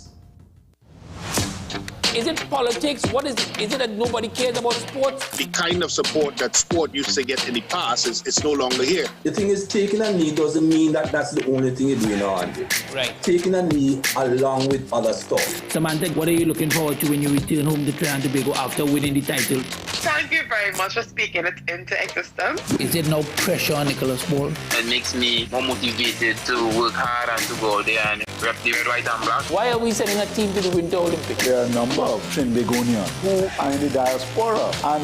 Is it politics? What is it? Is it that nobody cares about sports? The kind of support that sport used to get in the past is no longer here. The thing is, taking a knee doesn't mean that that's the only thing you do now, Andy. Right. Taking a knee along with other stuff. Samantha, what are you looking forward to when you return home to Trinidad and Tobago after winning the title? Thank you very much for speaking it into existence. Is it no pressure on Nicholas Ball? It makes me more motivated to work hard and to go out there and rep the red, white, and black. Why are we sending a team to the Winter Olympics? There are a number of Trinbagonians who are in the diaspora, and